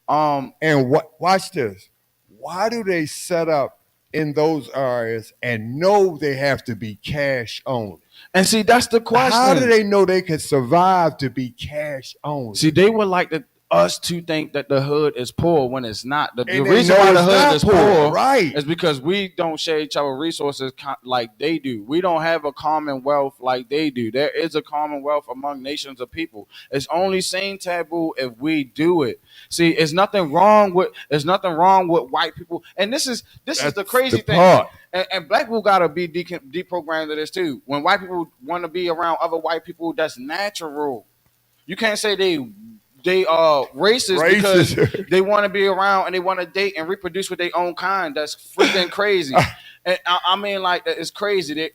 Speaker 1: um,
Speaker 2: And watch this. Why do they set up in those areas and know they have to be cash only?
Speaker 1: and see that's the
Speaker 2: How do
Speaker 1: question.
Speaker 2: they know they can survive to be cash only?
Speaker 1: See, they would like us to think that the hood is poor when it's not. The
Speaker 2: And they
Speaker 1: reason
Speaker 2: know
Speaker 1: why the
Speaker 2: it's
Speaker 1: hood
Speaker 2: not
Speaker 1: is
Speaker 2: poor,
Speaker 1: poor
Speaker 2: right?
Speaker 1: is because we don't share each other resources like they do. We don't have a commonwealth like they do. There is a commonwealth among nations of people. It's only seen taboo if we do it. See, there's nothing wrong with white people, and this is the
Speaker 2: That's the
Speaker 1: crazy thing.
Speaker 2: part.
Speaker 1: And black people gotta be deprogrammed to this too. When white people want to be around other white people, that's natural. You can't say they racist because
Speaker 2: Racist.
Speaker 1: they want to be around and they want to date and reproduce with their own kind. That's freaking crazy. And I mean, like, it's crazy.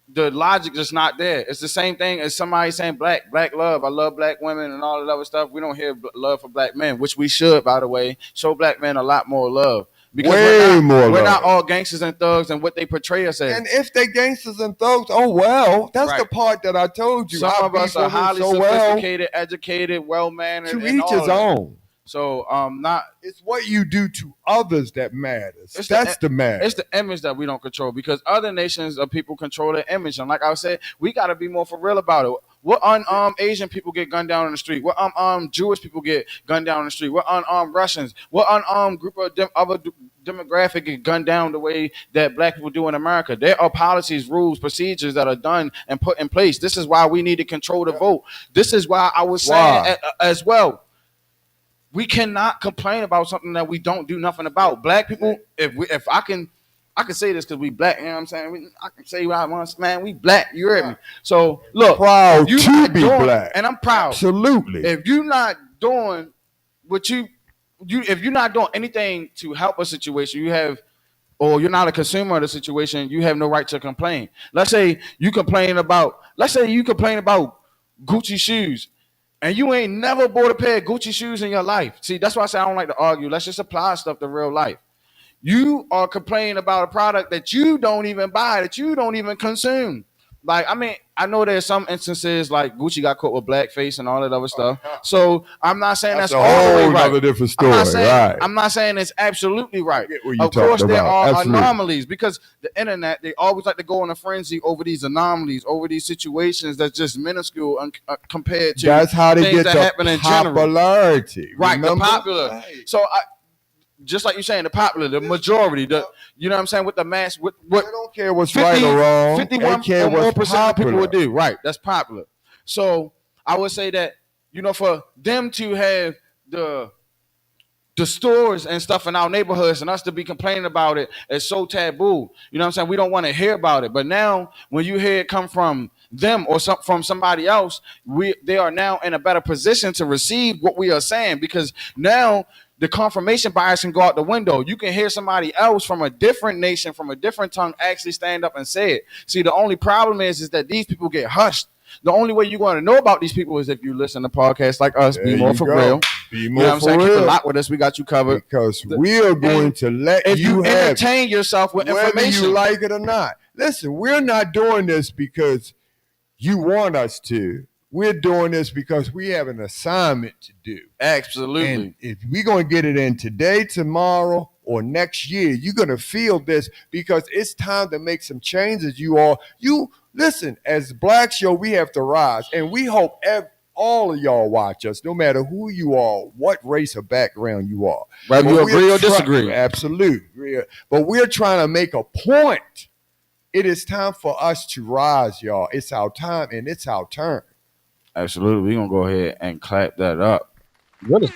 Speaker 1: The logic just not there. It's the same thing as somebody saying black love. I love black women and all that other stuff. We don't hear love for black men, which we should, by the way. Show black men a lot more love because
Speaker 2: Way more
Speaker 1: we're not
Speaker 2: love.
Speaker 1: all gangsters and thugs and what they portray us as.
Speaker 2: And if they gangsters and thugs, oh well, that's
Speaker 1: Right.
Speaker 2: the part that I told you.
Speaker 1: Some
Speaker 2: I
Speaker 1: of us
Speaker 2: beef
Speaker 1: are
Speaker 2: with them
Speaker 1: highly
Speaker 2: so well.
Speaker 1: sophisticated, educated, well mannered,
Speaker 2: To
Speaker 1: and
Speaker 2: each
Speaker 1: all
Speaker 2: his
Speaker 1: of that.
Speaker 2: own.
Speaker 1: So not
Speaker 2: It's what you do to others that matters.
Speaker 1: It's
Speaker 2: That's the matter.
Speaker 1: it's the image that we don't control because other nations of people control their image. And like I said, we got to be more for real about it. What unarmed Asian people get gunned down in the street? What unarmed Jewish people get gunned down in the street? What unarmed Russians? What unarmed group of other demographic get gunned down the way that black people do in America? There are policies, rules, procedures that are done and put in place. This is why we need to control the vote. This is why I was saying as well. We cannot complain about something that we don't do nothing about. Black people, if I can say this because we black, you know what I'm saying? I can say what I want, man. We black, you heard me. So look,
Speaker 2: Proud
Speaker 1: you
Speaker 2: to
Speaker 1: not
Speaker 2: be
Speaker 1: doing,
Speaker 2: black.
Speaker 1: and I'm proud.
Speaker 2: Absolutely.
Speaker 1: If you're not doing what if you're not doing anything to help a situation, or you're not a consumer of the situation, you have no right to complain. Let's say you complain about Gucci shoes. And you ain't never bought a pair of Gucci shoes in your life. See, that's why I say I don't like to argue. Let's just apply stuff to real life. You are complaining about a product that you don't even buy, that you don't even consume. Like, I mean, I know there's some instances like Gucci got caught with blackface and all that other stuff. So I'm not saying that's
Speaker 2: a
Speaker 1: all the way
Speaker 2: whole
Speaker 1: right.
Speaker 2: nother different story, right?
Speaker 1: I'm not saying it's absolutely right.
Speaker 2: get what you're
Speaker 1: Of course,
Speaker 2: talking
Speaker 1: there
Speaker 2: about.
Speaker 1: are
Speaker 2: Absolutely.
Speaker 1: anomalies because the internet, they always like to go on a frenzy over these anomalies, over these situations that's just minuscule compared to
Speaker 2: That's how they
Speaker 1: things
Speaker 2: get
Speaker 1: that
Speaker 2: the
Speaker 1: happen in general.
Speaker 2: popularity.
Speaker 1: Right,
Speaker 2: remember?
Speaker 1: the popular.
Speaker 2: Right.
Speaker 1: So just like you're saying, the popular, the majority, you know what I'm saying, with the mass, what
Speaker 2: They don't care what's right or wrong.
Speaker 1: 51
Speaker 2: They care
Speaker 1: or more
Speaker 2: what's
Speaker 1: percent of people
Speaker 2: popular.
Speaker 1: would do. Right, that's popular. So I would say that, for them to have the stores and stuff in our neighborhoods and us to be complaining about it is so taboo. You know what I'm saying? We don't want to hear about it. But now when you hear it come from them or from somebody else, they are now in a better position to receive what we are saying because now the confirmation bias can go out the window. You can hear somebody else from a different nation, from a different tongue actually stand up and say it. See, the only problem is that these people get hushed. The only way you're going to know about these people is if you listen to podcasts like us, Be More For Real.
Speaker 2: Be
Speaker 1: You
Speaker 2: more
Speaker 1: know what I'm
Speaker 2: for
Speaker 1: saying? Keep
Speaker 2: real.
Speaker 1: a lot with us. We got you covered.
Speaker 2: Because we are going to let
Speaker 1: If you
Speaker 2: you have
Speaker 1: entertain yourself with
Speaker 2: whether
Speaker 1: information,
Speaker 2: you like it or not. Listen, we're not doing this because you want us to. We're doing this because we have an assignment to do.
Speaker 1: absolutely.
Speaker 2: And if we're going to get it in today, tomorrow, or next year, you're going to feel this because it's time to make some changes. You listen, as Black Show, we have to rise. And we hope all of y'all watch us, no matter who you are, what race or background you are.
Speaker 1: Whether you agree or disagree.
Speaker 2: Absolutely. But we're trying to make a point. It is time for us to rise, y'all. It's our time and it's our turn.
Speaker 1: Absolutely. We're going to go ahead and clap that up. What is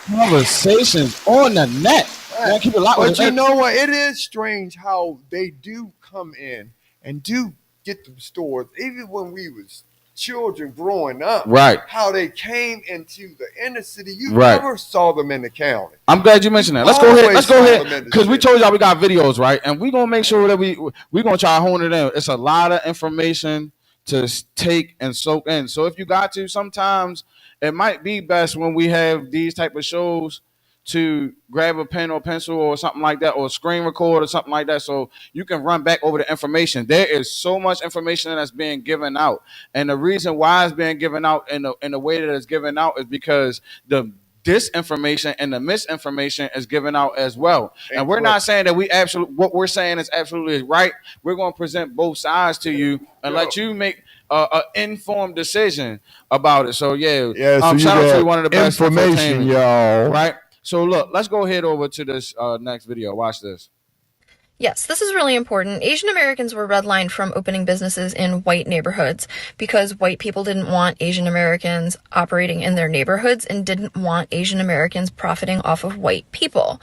Speaker 1: conversations on the net? Man, keep it locked with
Speaker 2: But you know what? It is strange how they do come in and do get them stores, even when we was children growing up.
Speaker 1: Right.
Speaker 2: How they came into the inner city. You
Speaker 1: Right.
Speaker 2: never saw them in the county.
Speaker 1: I'm glad you mentioned that. Let's go ahead because we told y'all we got videos, right? And we're going to make sure that we're going to try to hone it in. It's a lot of information to take and soak in. So if you got to, sometimes it might be best when we have these type of shows to grab a pen or pencil or something like that, or screen record or something like that, so you can run back over the information. There is so much information that's being given out, and the reason why it's being given out in the way that it's given out is because the disinformation and the misinformation is given out as well. And we're not saying that what we're saying is absolutely right. We're going to present both sides to you and let you make an informed decision about it. So
Speaker 2: Yeah, so
Speaker 1: shout out
Speaker 2: you
Speaker 1: to one of the best
Speaker 2: information, y'all.
Speaker 1: right? So look, let's go ahead over to this next video. Watch this.
Speaker 5: Yes, this is really important. Asian Americans were redlined from opening businesses in white neighborhoods because white people didn't want Asian Americans operating in their neighborhoods and didn't want Asian Americans profiting off of white people.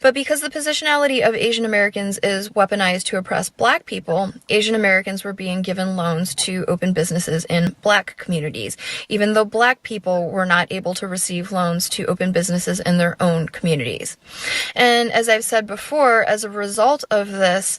Speaker 5: But because the positionality of Asian Americans is weaponized to oppress black people, Asian Americans were being given loans to open businesses in black communities, even though black people were not able to receive loans to open businesses in their own communities. And as I've said before, as a result of this,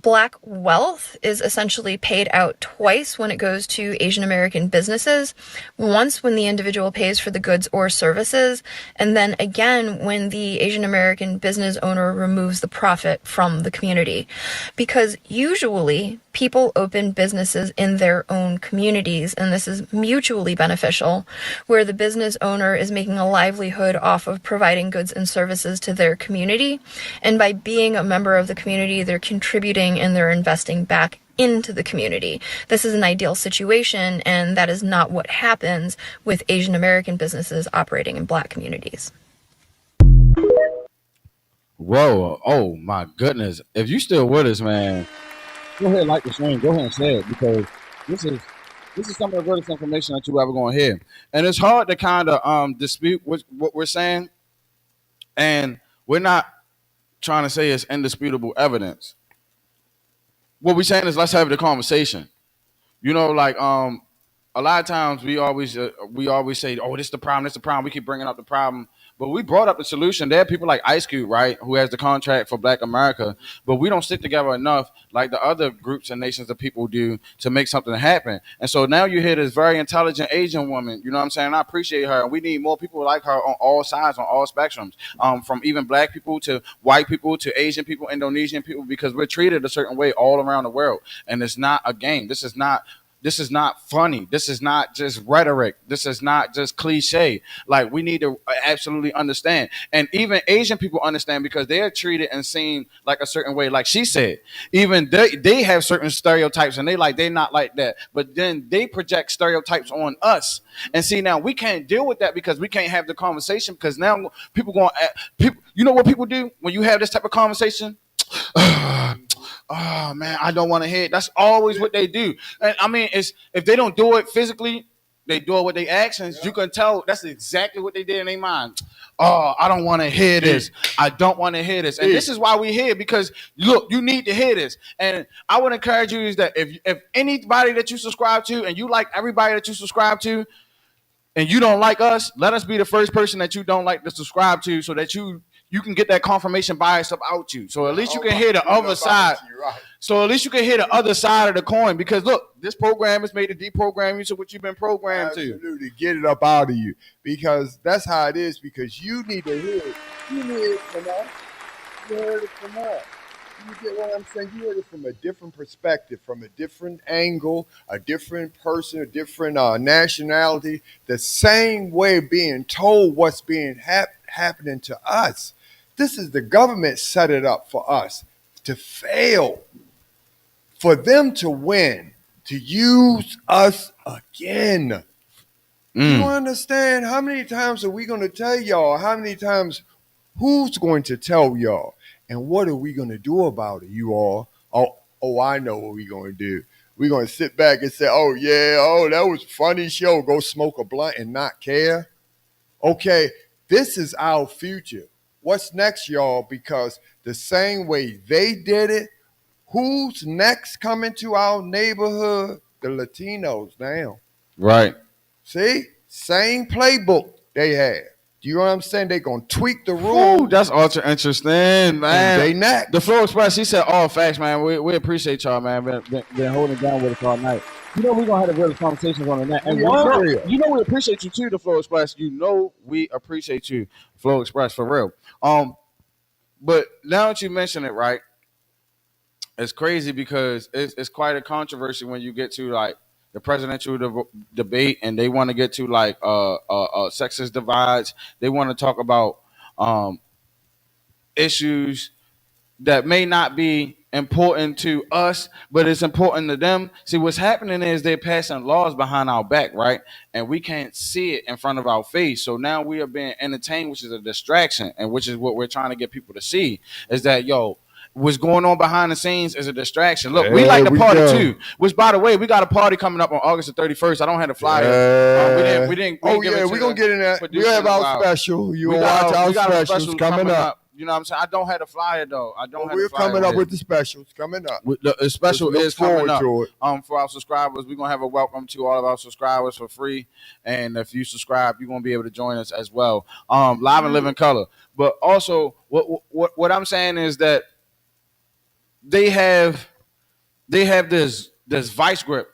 Speaker 5: black wealth is essentially paid out twice when it goes to Asian American businesses. Once when the individual pays for the goods or services, and then again when the Asian American business owner removes the profit from the community. Because usually people open businesses in their own communities, and this is mutually beneficial, where the business owner is making a livelihood off of providing goods and services to their community. And by being a member of the community, they're contributing and they're investing back into the community. This is an ideal situation, and that is not what happens with Asian American businesses operating in black communities.
Speaker 1: Whoa! Oh my goodness! If you still with us, man, go ahead and like the stream. Go ahead and share it because this is this is some of the greatest information that you ever going to hear. And it's hard to kind of dispute what we're saying, and we're not trying to say it's indisputable evidence. What we're saying is let's have the conversation. You know, like a lot of times we always say, "Oh, this is the problem. This is the problem." We keep bringing up the problem, but we brought up the solution. There are people like Ice Cube, right, who has the contract for Black America, but we don't stick together enough, like the other groups and nations of people do, to make something happen. And so now you hear this very intelligent Asian woman. You know what I'm saying? I appreciate her, and we need more people like her on all sides, on all spectrums, from even Black people to white people to Asian people, Indonesian people, because we're treated a certain way all around the world, and it's not a game. This is not funny. This is not just rhetoric. This is not just cliche. Like we need to absolutely understand. And even Asian people understand because they're treated and seen like a certain way. Like she said, even they have certain stereotypes and they're not like that. But then they project stereotypes on us. And see now we can't deal with that because we can't have the conversation because now people going people you know what people do when you have this type of conversation? Oh man, I don't want to hear it. That's always what they do. And I mean, it's if they don't do it physically, they do it with their actions. You can tell that's exactly what they did in their mind. Oh, I don't want to hear this. I don't want to hear this. And this is why we here because look, you need to hear this. And I would encourage you is that if anybody that you subscribe to and you like everybody that you subscribe to, and you don't like us, let us be the first person that you don't like to subscribe to so that you can get that confirmation bias about you. So at least you can hear the other side.
Speaker 2: Right.
Speaker 1: So at least you can hear the other side of the coin because look, this program is made to deprogram you to what you've been programmed to.
Speaker 2: Absolutely. Get it up out of you because that's how it is because you need to hear it. You hear it from us. You heard it from us. You get what I'm saying? You heard it from a different perspective, from a different angle, a different person, a different nationality. The same way being told what's being happening to us. This is the government set it up for us to fail, for them to win, to use us again. You understand? How many times are we going to tell y'all? How many times? Who's going to tell y'all? And what are we going to do about it, you all? Oh, I know what we're going to do. We're going to sit back and say, oh, yeah, oh, that was a funny show. Go smoke a blunt and not care. Okay, this is our future. What's next, y'all? Because the same way they did it, who's next coming to our neighborhood? The Latinos now.
Speaker 1: Right.
Speaker 2: See? Same playbook they have. Do you know what I'm saying? They're going to tweak the rules.
Speaker 1: Ooh, that's ultra interesting, man.
Speaker 2: And they next.
Speaker 1: The Flow Express, he said all facts, man. We appreciate y'all, man. Been holding it down with us all night. You know we're going to have real conversations on that. And you know we appreciate you too, the Flow Express. You know we appreciate you, Flow Express, for real. But now that you mention it, right, it's crazy because it's quite a controversy when you get to like the presidential debate and they want to get to like sexist divides. They want to talk about issues that may not be important to us, but it's important to them. See, what's happening is they're passing laws behind our back, right? And we can't see it in front of our face. So now we are being entertained, which is a distraction, and which is what we're trying to get people to see is that, yo, what's going on behind the scenes is a distraction. Look, we like
Speaker 2: There
Speaker 1: to
Speaker 2: we
Speaker 1: party
Speaker 2: go.
Speaker 1: too. Which, by the way, we got a party coming up on August the 31st. I don't have the flyer. We didn't. We
Speaker 2: Oh
Speaker 1: didn't give
Speaker 2: yeah,
Speaker 1: it
Speaker 2: we're
Speaker 1: to
Speaker 2: gonna
Speaker 1: the
Speaker 2: get in that. We'll
Speaker 1: producer
Speaker 2: have
Speaker 1: in a
Speaker 2: our
Speaker 1: while.
Speaker 2: special. You'll watch our
Speaker 1: We got our
Speaker 2: specials
Speaker 1: special
Speaker 2: coming up.
Speaker 1: You know what I'm saying? I don't have the flyer though. I don't
Speaker 2: Well,
Speaker 1: have the
Speaker 2: we're
Speaker 1: flyer
Speaker 2: coming
Speaker 1: on
Speaker 2: up
Speaker 1: here.
Speaker 2: with the specials coming up.
Speaker 1: The special
Speaker 2: Just look
Speaker 1: is coming
Speaker 2: forward
Speaker 1: up.
Speaker 2: to it.
Speaker 1: For our subscribers, we're gonna have a welcome to all of our subscribers for free, and if you subscribe, you're gonna be able to join us as well, live and live in color. But also, what I'm saying is that they have this vice grip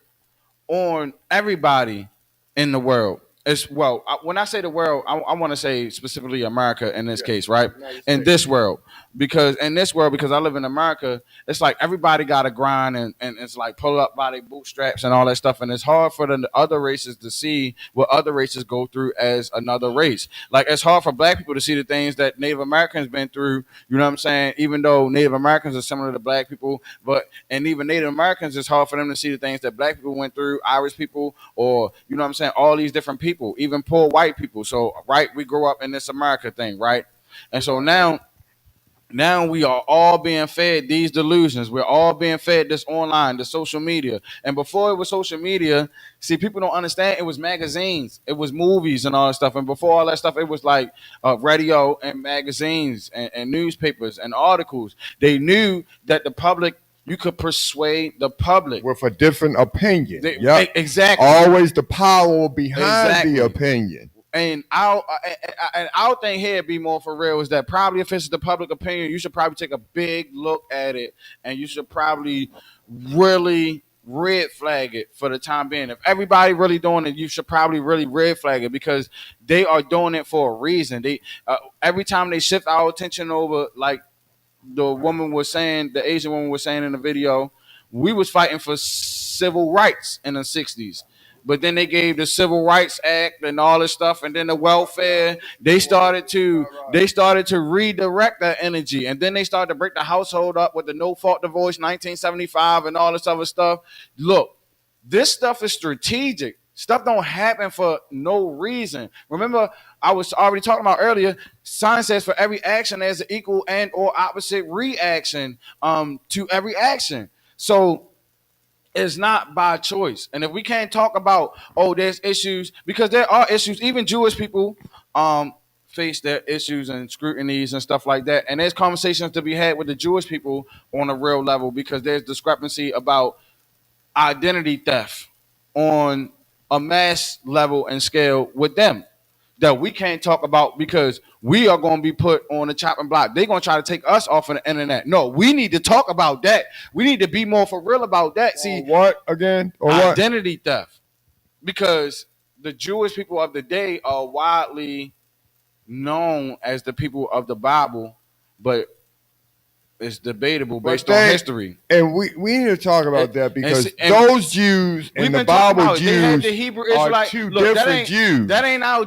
Speaker 1: on everybody in the world. As well, when I say the world, I want to say specifically America in this case, right? In this world, because I live in America, it's like everybody got to grind and it's like pull up by their bootstraps and all that stuff, and it's hard for the other races to see what other races go through as another race. Like it's hard for Black people to see the things that Native Americans been through. You know what I'm saying? Even though Native Americans are similar to Black people, but and even Native Americans, it's hard for them to see the things that Black people went through, Irish people, or you know what I'm saying, all these different people, even poor white people. So right, we grow up in this America thing, right? And so now we are all being fed these delusions. We're all being fed this online, the social media. And before it was social media, see, people don't understand. It was magazines, it was movies and all that stuff. And before all that stuff, it was like radio and magazines and newspapers and articles. They knew that the public, you could persuade the public
Speaker 2: with a different opinion.
Speaker 1: Exactly.
Speaker 2: Always the power behind
Speaker 1: Exactly.
Speaker 2: the opinion.
Speaker 1: And our thing here, BMore4Real, is that probably if it's the public opinion, you should probably take a big look at it, and you should probably really red flag it for the time being. If everybody really doing it, you should probably really red flag it because they are doing it for a reason. They every time they shift our attention over, like the woman was saying, the Asian woman was saying in the video, we was fighting for civil rights in the 60s. But then they gave the Civil Rights Act and all this stuff, and then the welfare. They started to redirect that energy, and then they started to break the household up with the no fault divorce, 1975, and all this other stuff. Look, this stuff is strategic. Stuff don't happen for no reason. Remember, I was already talking about earlier. Science says for every action, there's an equal and or opposite reaction to every action. So it's not by choice. And if we can't talk about, oh, there's issues, because there are issues, even Jewish people face their issues and scrutinies and stuff like that. And there's conversations to be had with the Jewish people on a real level because there's discrepancy about identity theft on a mass level and scale with them that we can't talk about because we are going to be put on the chopping block. They're going to try to take us off of the internet. No, we need to talk about that. We need to be more for real about that. See,
Speaker 2: what again? Or
Speaker 1: identity theft. Because the Jewish people of the day are widely known as the people of the Bible, but it's debatable based on history.
Speaker 2: And we need to talk about that because
Speaker 1: and
Speaker 2: those Jews and the Bible Jews
Speaker 1: the Hebrew
Speaker 2: are two different Jews.
Speaker 1: That ain't our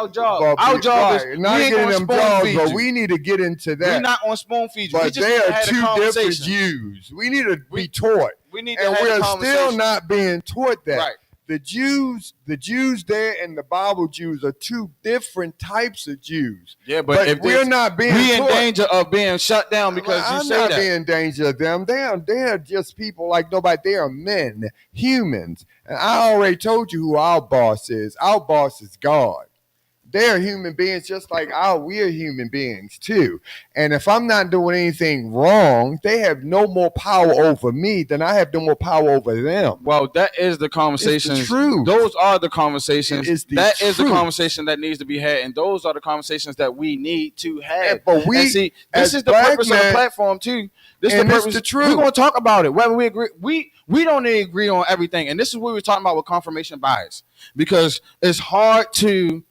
Speaker 1: job. Our job is
Speaker 2: not
Speaker 1: we ain't
Speaker 2: getting
Speaker 1: gonna
Speaker 2: them jobs, but we need to get into that.
Speaker 1: We're not on spoon feed you.
Speaker 2: But they are two different Jews. We need to be taught.
Speaker 1: We need to
Speaker 2: and
Speaker 1: have
Speaker 2: we're
Speaker 1: a conversation.
Speaker 2: still not being taught that.
Speaker 1: Right.
Speaker 2: The Jews there and the Bible Jews are two different types of Jews.
Speaker 1: Yeah, but if
Speaker 2: we're not being
Speaker 1: in danger of being shut down because
Speaker 2: I'm
Speaker 1: you say
Speaker 2: not
Speaker 1: that.
Speaker 2: being in danger of them. They're just people like nobody. They are men, humans. And I already told you who our boss is. Our boss is God. They're human beings just like we're human beings too. And if I'm not doing anything wrong, they have no more power over me than I have no more power over them.
Speaker 1: Well, that is the conversation.
Speaker 2: It's the truth.
Speaker 1: Those are the conversations. That is the
Speaker 2: truth.
Speaker 1: conversation that needs to be had, and those are the conversations that we need to have.
Speaker 2: But we,
Speaker 1: and see, this is the
Speaker 2: black
Speaker 1: purpose of the platform too. This is the purpose.
Speaker 2: The truth.
Speaker 1: We're going to talk about it. Whether we agree, we don't agree on everything, and this is what we were talking about with confirmation bias, because it's hard to.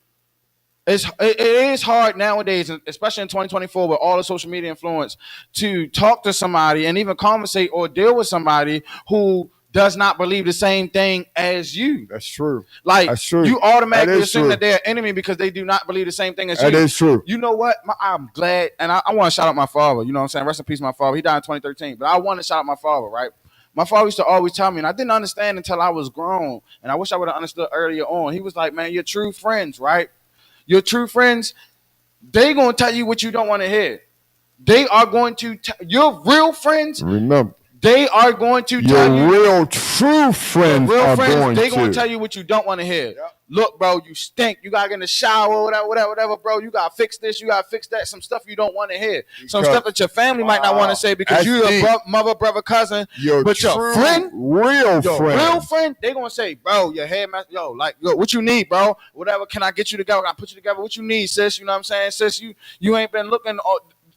Speaker 1: It is hard nowadays, especially in 2024 with all the social media influence, to talk to somebody and even conversate or deal with somebody who does not believe the same thing as you.
Speaker 2: That's true.
Speaker 1: Like,
Speaker 2: that's true.
Speaker 1: You automatically assume that they're an enemy because they do not believe the same thing as you.
Speaker 2: That is true.
Speaker 1: You know what? I'm glad, and I want to shout out my father. You know what I'm saying? Rest in peace, my father. He died in 2013, but I want to shout out my father, right? My father used to always tell me, and I didn't understand until I was grown, and I wish I would have understood earlier on. He was like, man, you're true friends, right? Your true friends, they gonna tell you what you don't want to hear. They are going to your real friends.
Speaker 3: Remember,
Speaker 1: They are going to
Speaker 3: your
Speaker 1: tell you.
Speaker 3: real true friends
Speaker 1: Real
Speaker 3: are
Speaker 1: friends,
Speaker 3: going
Speaker 1: they gonna
Speaker 3: to.
Speaker 1: tell you what you don't want to hear.
Speaker 2: Yep.
Speaker 1: Look, bro, you stink. You gotta get in the shower, whatever, bro. You gotta fix this. You gotta fix that. Some stuff you don't want to hear. Some stuff that your family might not want to say because
Speaker 3: That's
Speaker 1: you're
Speaker 3: deep.
Speaker 1: a mother, brother, cousin.
Speaker 3: Your
Speaker 1: But your
Speaker 3: true,
Speaker 1: friend,
Speaker 3: real
Speaker 1: your
Speaker 3: friend.
Speaker 1: real friend, they gonna say, bro, your head, yo, like, yo, what you need, bro? Whatever, can I get you together? Can I put you together? What you need, sis? You know what I'm saying, sis? You ain't been looking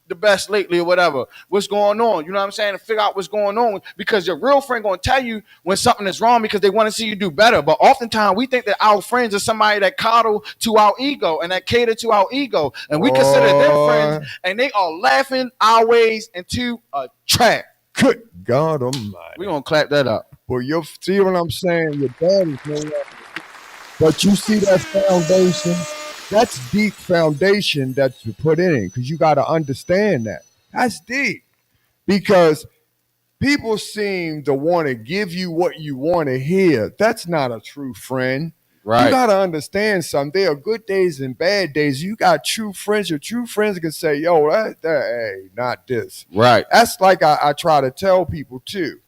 Speaker 1: the best lately or whatever. What's going on? You know what I'm saying? And figure out what's going on because your real friend gonna tell you when something is wrong because they want to see you do better. But oftentimes we think that our friends are somebody that coddle to our ego and that cater to our ego, and we consider them friends, and they are laughing our ways into a trap.
Speaker 3: Good God Almighty.
Speaker 1: We gonna clap that up.
Speaker 3: Well, you see what I'm saying? Your daddy's no longer. But you see that foundation? That's deep foundation that you put in because you got to understand that. That's deep because people seem to want to give you what you want to hear. That's not a true friend.
Speaker 1: Right.
Speaker 3: You got to understand something. There are good days and bad days. You got true friends. Your true friends can say, yo, hey, not this.
Speaker 1: Right.
Speaker 3: That's like I try to tell people too.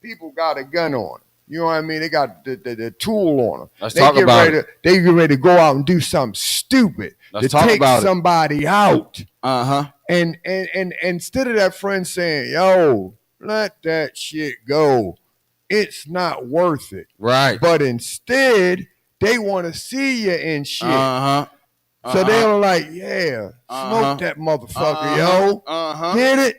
Speaker 3: People got a gun on them. You know what I mean? They got the tool on them.
Speaker 1: Let's talk about it.
Speaker 3: They get ready to go out and do something stupid
Speaker 1: Let's
Speaker 3: to
Speaker 1: talk
Speaker 3: take
Speaker 1: about
Speaker 3: somebody out.
Speaker 1: Uh-huh.
Speaker 3: And instead of that friend saying, yo, let that shit go. It's not worth it.
Speaker 1: Right.
Speaker 3: But instead, they want to see you in shit.
Speaker 1: Uh-huh.
Speaker 3: So they're like, yeah, smoke that motherfucker, yo. Get it?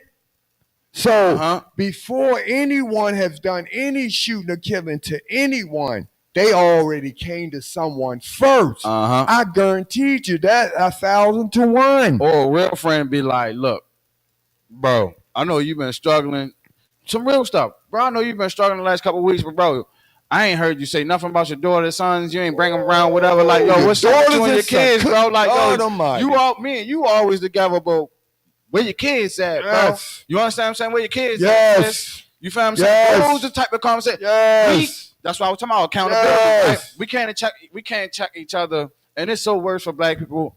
Speaker 3: So before anyone has done any shooting or killing to anyone, they already came to someone first. I guarantee you that 1,000 to 1.
Speaker 1: Or a real friend be like, look, bro, I know you've been struggling. Some real stuff. Bro, I know you've been struggling the last couple of weeks, but bro, I ain't heard you say nothing about your daughter, sons. You ain't bring them around, whatever. Like, yo, what's up with you and your kids, bro? Like, yo, me and you always together, but where your kids at, bro? You understand what I'm saying? Where your kids at? Sis? You feel what I'm saying? Those the type of conversation. That's why I was talking about accountability. Right? We can't check each other, and it's so worse for black people.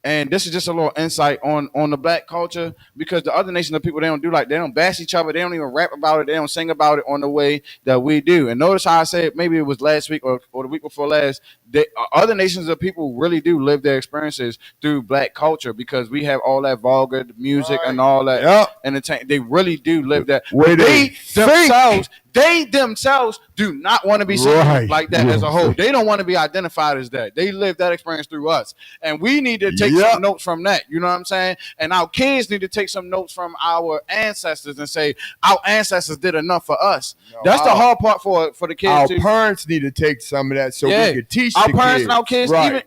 Speaker 1: And this is just a little insight on the black culture because the other nations of people, they don't bash each other. They don't even rap about it. They don't sing about it on the way that we do. And notice how I said maybe it was last week or the week before last. Other nations of people really do live their experiences through black culture because we have all that vulgar music and all that entertainment. They really do live that. They themselves do not want to be seen like that as a whole. They don't want to be identified as that. They live that experience through us. And we need to take some notes from that. You know what I'm saying? And our kids need to take some notes from our ancestors and say, our ancestors did enough for us. That's the hard part for the kids.
Speaker 3: Our parents need to take some of that so we can teach
Speaker 1: our
Speaker 3: the
Speaker 1: parents
Speaker 3: kids.
Speaker 1: And our kids. Even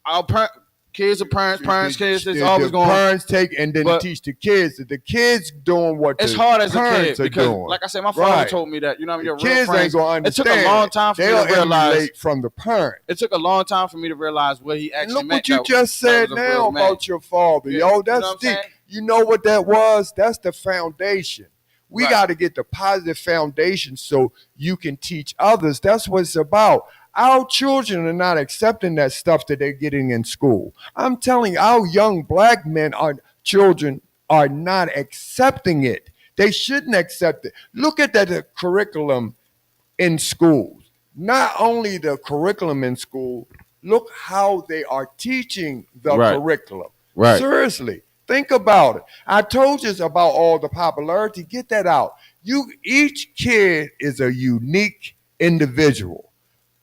Speaker 1: our parents. Kids are parents, kids. It's always going.
Speaker 3: Parents take and then teach the kids. The kids doing what
Speaker 1: it's hard as a kid because,
Speaker 3: doing.
Speaker 1: like I said, my father told me that. You know, what I mean, your
Speaker 3: kids
Speaker 1: real friends,
Speaker 3: ain't gonna understand.
Speaker 1: It took a long time for me to realize
Speaker 3: from the parent.
Speaker 1: It took a long time for me to realize what he actually
Speaker 3: look
Speaker 1: meant.
Speaker 3: What you just said now about your father, yo. That's deep. You know what that was? That's the foundation. We got to get the positive foundation so you can teach others. That's what it's about. Our children are not accepting that stuff that they're getting in school. I'm telling you, our young black men, our children are not accepting it. They shouldn't accept it. Look at the curriculum in schools. Not only the curriculum in school, look how they are teaching the curriculum. Seriously, think about it. I told you about all the popularity. Get that out. Each kid is a unique individual.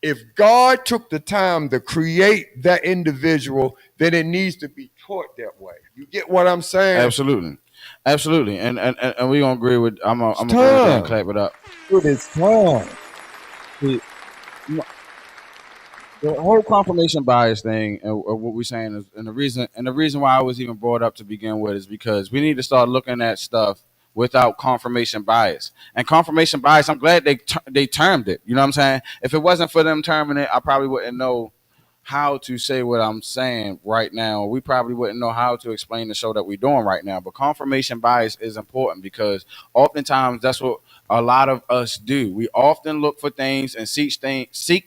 Speaker 3: If God took the time to create that individual, then it needs to be taught that way. You get what I'm saying?
Speaker 1: Absolutely. And we're gonna agree with I'm gonna agree with that and clap it up.
Speaker 3: It is time.
Speaker 1: The whole confirmation bias thing and what we're saying is and the reason why I was even brought up to begin with is because we need to start looking at stuff without confirmation bias. And confirmation bias, I'm glad they termed it. You know what I'm saying? If it wasn't for them terming it, I probably wouldn't know how to say what I'm saying right now. We probably wouldn't know how to explain the show that we're doing right now. But confirmation bias is important because oftentimes that's what a lot of us do. We often look for things and seek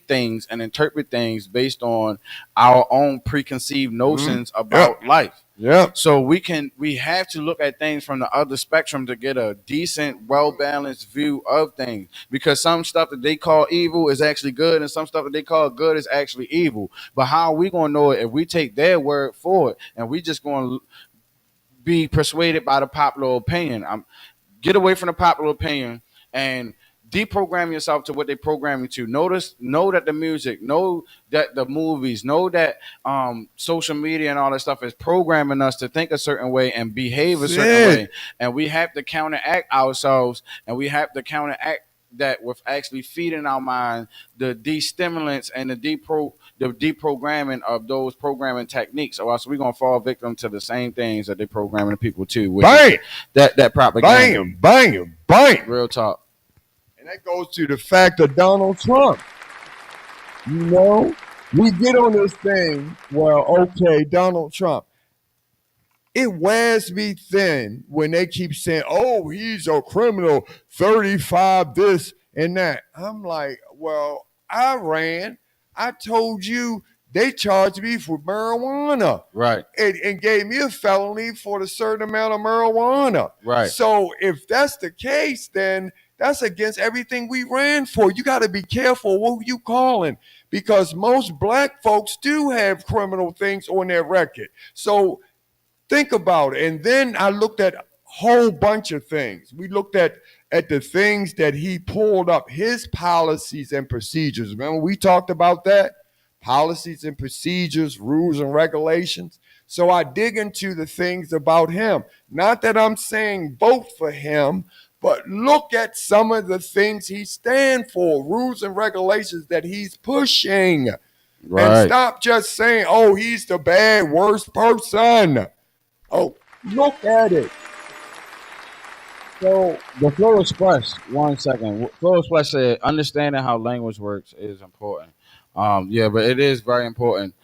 Speaker 1: things and interpret things based on our own preconceived notions about life.
Speaker 2: Yep.
Speaker 1: So we have to look at things from the other spectrum to get a decent, well balanced view of things. Because some stuff that they call evil is actually good, and some stuff that they call good is actually evil. But how are we gonna know it if we take their word for it and we just gonna be persuaded by the popular opinion? Get away from the popular opinion and deprogram yourself to what they program you to. Know that the music, know that the movies, know that social media and all that stuff is programming us to think a certain way and behave a
Speaker 2: That's
Speaker 1: certain way.
Speaker 2: it.
Speaker 1: And we have to counteract ourselves, and we have to counteract that with actually feeding our mind the de-stimulants and the deprogramming of those programming techniques, or else we're gonna fall victim to the same things that they're programming people to, which is
Speaker 2: Bam,
Speaker 1: that propaganda.
Speaker 2: bam, bam, bam.
Speaker 1: Real talk.
Speaker 2: And that goes to the fact of Donald Trump. You know, we get on this thing. Well, okay, Donald Trump. It wears me thin when they keep saying, "Oh, he's a criminal, 35 this and that." I'm like, well, I ran. I told you they charged me for marijuana
Speaker 1: Right.
Speaker 2: and gave me a felony for a certain amount of marijuana.
Speaker 1: Right.
Speaker 2: So if that's the case, then that's against everything we ran for. You got to be careful who you calling, because most black folks do have criminal things on their record. So think about it. And then I looked at a whole bunch of things. We looked at the things that he pulled up, his policies and procedures. Remember, we talked about that? Policies and procedures, rules and regulations. So I dig into the things about him. Not that I'm saying vote for him, but look at some of the things he stands for, rules and regulations that he's pushing. And
Speaker 1: Right.
Speaker 2: stop just saying, oh, he's the bad, worst person. Oh, look at it.
Speaker 1: So the Flow Express, 1 second. Flow Express said understanding how language works is important. Yeah, but it is very important.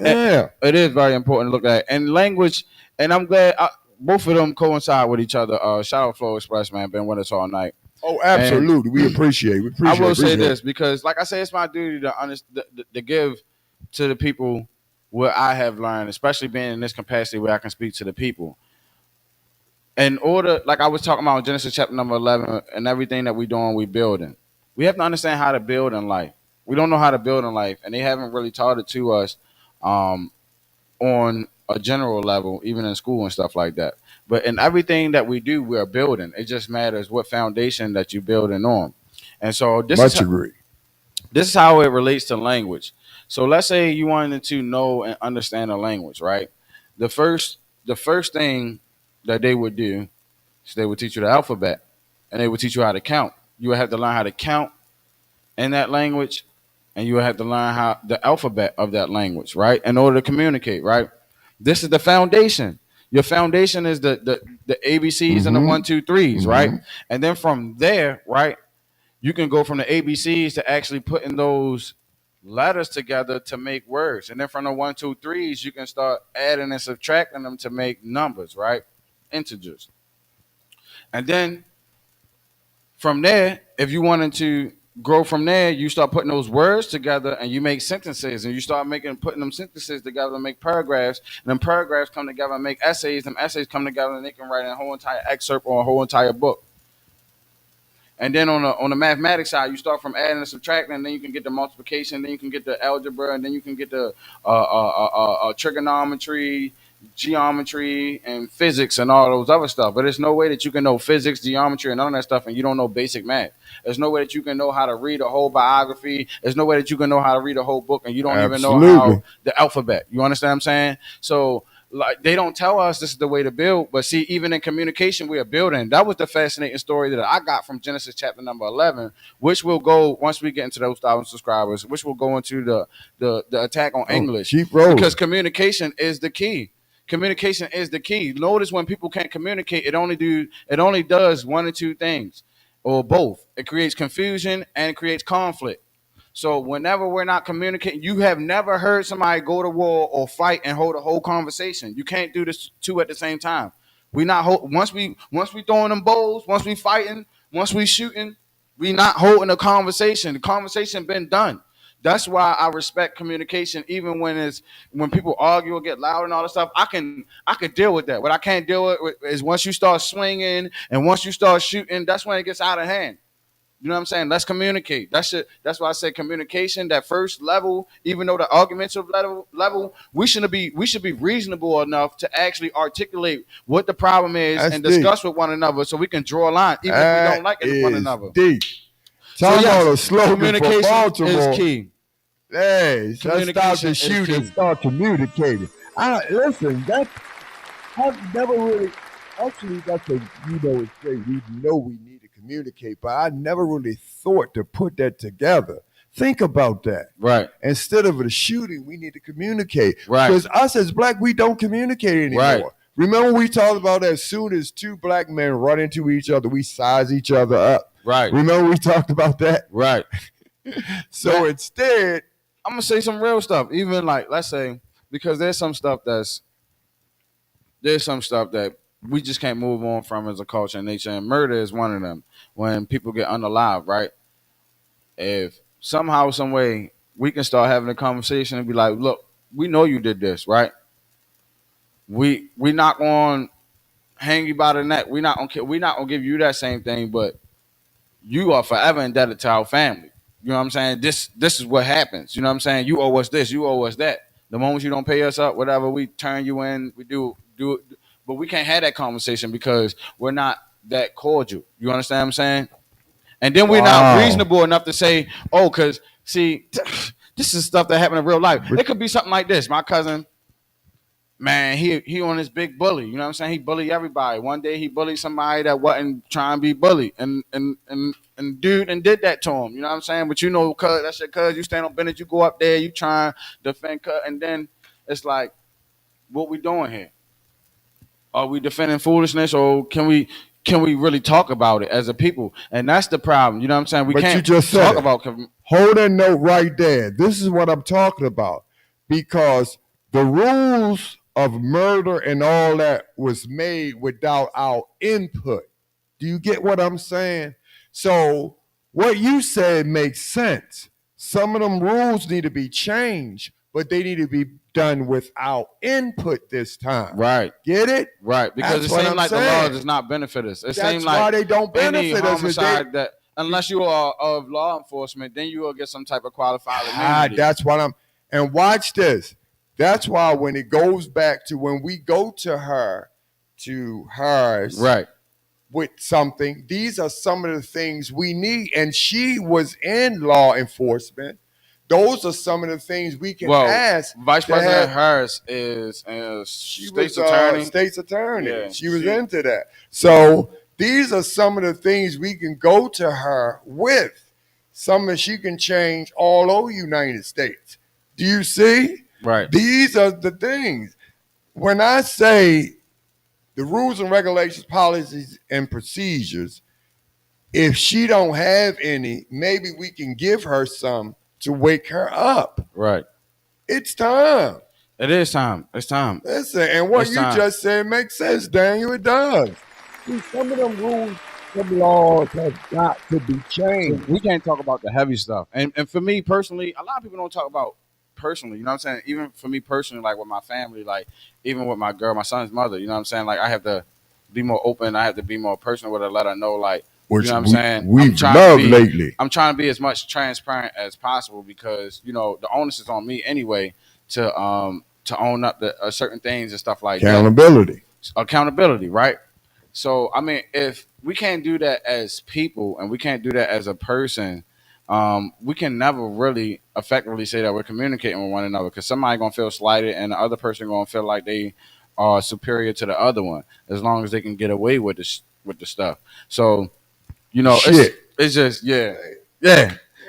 Speaker 2: Yeah.
Speaker 1: It is very important to look at and language. And I'm glad both of them coincide with each other. Shout out Flow Express, man. Been with us all night.
Speaker 2: Oh,
Speaker 1: And
Speaker 2: absolutely. We appreciate. We
Speaker 1: I
Speaker 2: appreciate.
Speaker 1: will say
Speaker 2: Appreciate.
Speaker 1: this because, like I say, it's my duty to give to the people what I have learned, especially being in this capacity where I can speak to the people. In order, like I was talking about Genesis chapter number 11 and everything that we're doing, we building. We have to understand how to build in life. We don't know how to build in life, and they haven't really taught it to us um, on a general level, even in school and stuff like that. But in everything that we do, we are building. It just matters what foundation that you're building on. And so
Speaker 2: Much agree.
Speaker 1: this is how it relates to language. So let's say you wanted to know and understand a language, right? The first thing that they would do is they would teach you the alphabet, and they would teach you how to count. You would have to learn how to count in that language, and you would have to learn how the alphabet of that language, right? In order to communicate, right? This is the foundation. Your foundation is the ABCs and the
Speaker 2: Mm-hmm.
Speaker 1: 1, 2, 3s, right?
Speaker 2: Mm-hmm.
Speaker 1: And then from there, right, you can go from the ABCs to actually putting those letters together to make words. And then from the 1, 2, 3s, you can start adding and subtracting them to make numbers, right? Integers. And then from there, if you wanted to grow from there, you start putting those words together and you make sentences, and you start putting them sentences together and make paragraphs, and then paragraphs come together and make essays, and essays come together and they can write a whole entire excerpt or a whole entire book. And then on the mathematics side, you start from adding and subtracting, and then you can get the multiplication, then you can get the algebra, and then you can get the trigonometry, geometry, and physics, and all those other stuff. But there's no way that you can know physics, geometry, and none of that stuff, and you don't know basic math. There's no way that you can know how to read a whole biography. There's no way that you can know how to read a whole book, and you don't even know
Speaker 2: Absolutely.
Speaker 1: how the alphabet. You understand what I'm saying? So like they don't tell us this is the way to build, but see, even in communication, we are building. That was the fascinating story that I got from Genesis chapter number 11, which will go once we get into those 1,000 subscribers, which will go into the attack on
Speaker 2: Oh,
Speaker 1: English,
Speaker 2: keep rolling.
Speaker 1: because communication is the key. Communication is the key. Notice when people can't communicate, it only does one or two things, or both. It creates confusion and it creates conflict. So whenever we're not communicating, you have never heard somebody go to war or fight and hold a whole conversation. You can't do this two at the same time. We not once we throwing them bowls, once we fighting, once we shooting, we not holding a conversation. The conversation been done. That's why I respect communication, even when people argue or get loud and all that stuff. I can deal with that. What I can't deal with is once you start swinging and once you start shooting. That's when it gets out of hand. You know what I'm saying? Let's communicate. That's why I say communication. That first level, even though the argumentative level, we should be reasonable enough to actually articulate what the problem is
Speaker 2: That's
Speaker 1: and
Speaker 2: deep.
Speaker 1: discuss with one another, so we can draw a line, even if we
Speaker 2: That
Speaker 1: don't like it with one
Speaker 2: is
Speaker 1: another.
Speaker 2: deep.
Speaker 1: So
Speaker 2: Talking about
Speaker 1: yes,
Speaker 2: a slogan for
Speaker 1: communication is
Speaker 2: Baltimore.
Speaker 1: key.
Speaker 2: Hey, let's stop
Speaker 1: Communication
Speaker 2: the
Speaker 1: is
Speaker 2: shooting.
Speaker 1: key.
Speaker 3: Start communicating. Listen, I've never really, actually, that's a, it's great. We know we need to communicate, but I never really thought to put that together. Think about that.
Speaker 1: Right.
Speaker 3: Instead of a shooting, we need to communicate.
Speaker 1: Right.
Speaker 3: Because us as black, we don't communicate anymore.
Speaker 1: Right.
Speaker 3: Remember we talked about as soon as two black men run into each other, we size each other up.
Speaker 1: Right.
Speaker 3: Remember we talked about that?
Speaker 1: Right.
Speaker 3: So instead,
Speaker 1: I'm gonna say some real stuff. Even like, let's say, because there's some stuff that we just can't move on from as a culture and nature, and murder is one of them. When people get unalive, right? If somehow, some way, we can start having a conversation and be like, look, we know you did this, right? We not gonna hang you by the neck. We not gonna give you that same thing, but you are forever indebted to our family. You know what I'm saying? This is what happens. You know what I'm saying? You owe us this, you owe us that. The moment you don't pay us up, whatever, we turn you in, we do it. But we can't have that conversation because we're not that cordial. You understand what I'm saying? And then we're not
Speaker 3: Wow.
Speaker 1: reasonable enough to say, oh, because see, this is stuff that happened in real life. It could be something like this. My cousin, man, he on this big bully. You know what I'm saying? He bullied everybody. One day he bullied somebody that wasn't trying to be bullied, and dude and did that to him. You know what I'm saying? But cuz that's your cuz. You stand on business. You go up there. You try and defend cuz, and then it's like, what we doing here? Are we defending foolishness, or can we really talk about it as a people? And that's the problem. You know what I'm saying? We
Speaker 3: But you
Speaker 1: can't
Speaker 3: just said
Speaker 1: talk
Speaker 3: it.
Speaker 1: about.
Speaker 3: Hold that note right there. This is what I'm talking about. Because the rules of murder and all that was made without our input. Do you get what I'm saying? So what you said makes sense. Some of them rules need to be changed, but they need to be done without input this time.
Speaker 1: Right.
Speaker 3: Get it?
Speaker 1: Right, because
Speaker 3: That's
Speaker 1: it
Speaker 3: what
Speaker 1: seems
Speaker 3: I'm
Speaker 1: like the
Speaker 3: saying.
Speaker 1: law does not benefit us. It
Speaker 3: That's
Speaker 1: seems
Speaker 3: why
Speaker 1: like
Speaker 3: they don't
Speaker 1: any
Speaker 3: benefit us.
Speaker 1: homicide that, unless you are of law enforcement, then you will get some type of qualified immunity.
Speaker 3: That's what I'm. And watch this. That's why when it goes back to when we go to hers,
Speaker 1: Right.
Speaker 3: with something, these are some of the things we need. And she was in law enforcement. Those are some of the things we can ask.
Speaker 1: Vice President Harris is
Speaker 3: She
Speaker 1: state's
Speaker 3: was
Speaker 1: attorney.
Speaker 3: state's attorney.
Speaker 1: Yeah,
Speaker 3: she was into that. So these are some of the things we can go to her with. Some that she can change all over United States. Do you see?
Speaker 1: Right.
Speaker 3: These are the things. When I say the rules and regulations, policies, and procedures, if she don't have any, maybe we can give her some to wake her up.
Speaker 1: Right.
Speaker 3: It's time.
Speaker 1: It is time. It's time.
Speaker 3: Listen, and what
Speaker 1: It's
Speaker 3: you
Speaker 1: time.
Speaker 3: just said makes sense, Daniel. It does. See, some of them rules, some laws have got to be changed.
Speaker 1: We can't talk about the heavy stuff. And for me personally, a lot of people don't talk about personally, you know what I'm saying? Even for me personally, like with my family, like even with my girl, my son's mother, you know what I'm saying? Like I have to be more open, I have to be more personal with her, let her know, like,
Speaker 3: Which
Speaker 1: you know what I'm saying?
Speaker 3: We've loved lately.
Speaker 1: I'm trying to be as much transparent as possible because, the onus is on me anyway to own up to certain things and stuff like
Speaker 3: Accountability.
Speaker 1: that. Accountability, right? So I mean, if we can't do that as people and we can't do that as a person, we can never really effectively say that we're communicating with one another because somebody gonna feel slighted and the other person gonna feel like they are superior to the other one as long as they can get away with the stuff. So it's just yeah.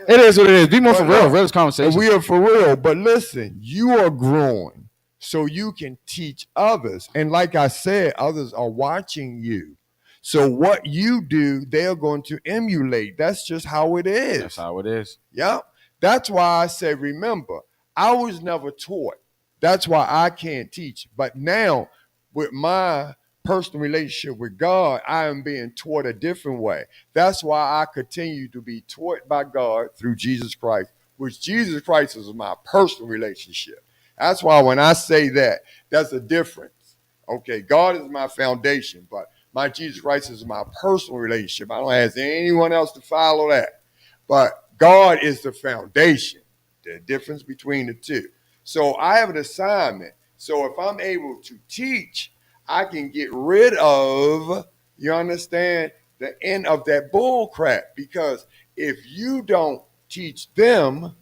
Speaker 1: It is what it is. Be more for real. Real conversation.
Speaker 3: And we are for real. But listen, you are growing so you can teach others. And like I said, others are watching you. So what you do, they're going to emulate. That's just how it is.
Speaker 1: That's how it is.
Speaker 3: Yep. That's why I say, remember, I was never taught. That's why I can't teach. But now, with my personal relationship with God, I am being taught a different way. That's why I continue to be taught by God through Jesus Christ
Speaker 2: which Jesus Christ is my personal relationship. That's why when I say that, that's a difference. Okay, God is my foundation, but my Jesus Christ is my personal relationship. I don't ask anyone else to follow that. But God is the foundation, the difference between the two. So I have an assignment. So if I'm able to teach, I can get rid of, you understand, the end of that bull crap. Because if you don't teach them,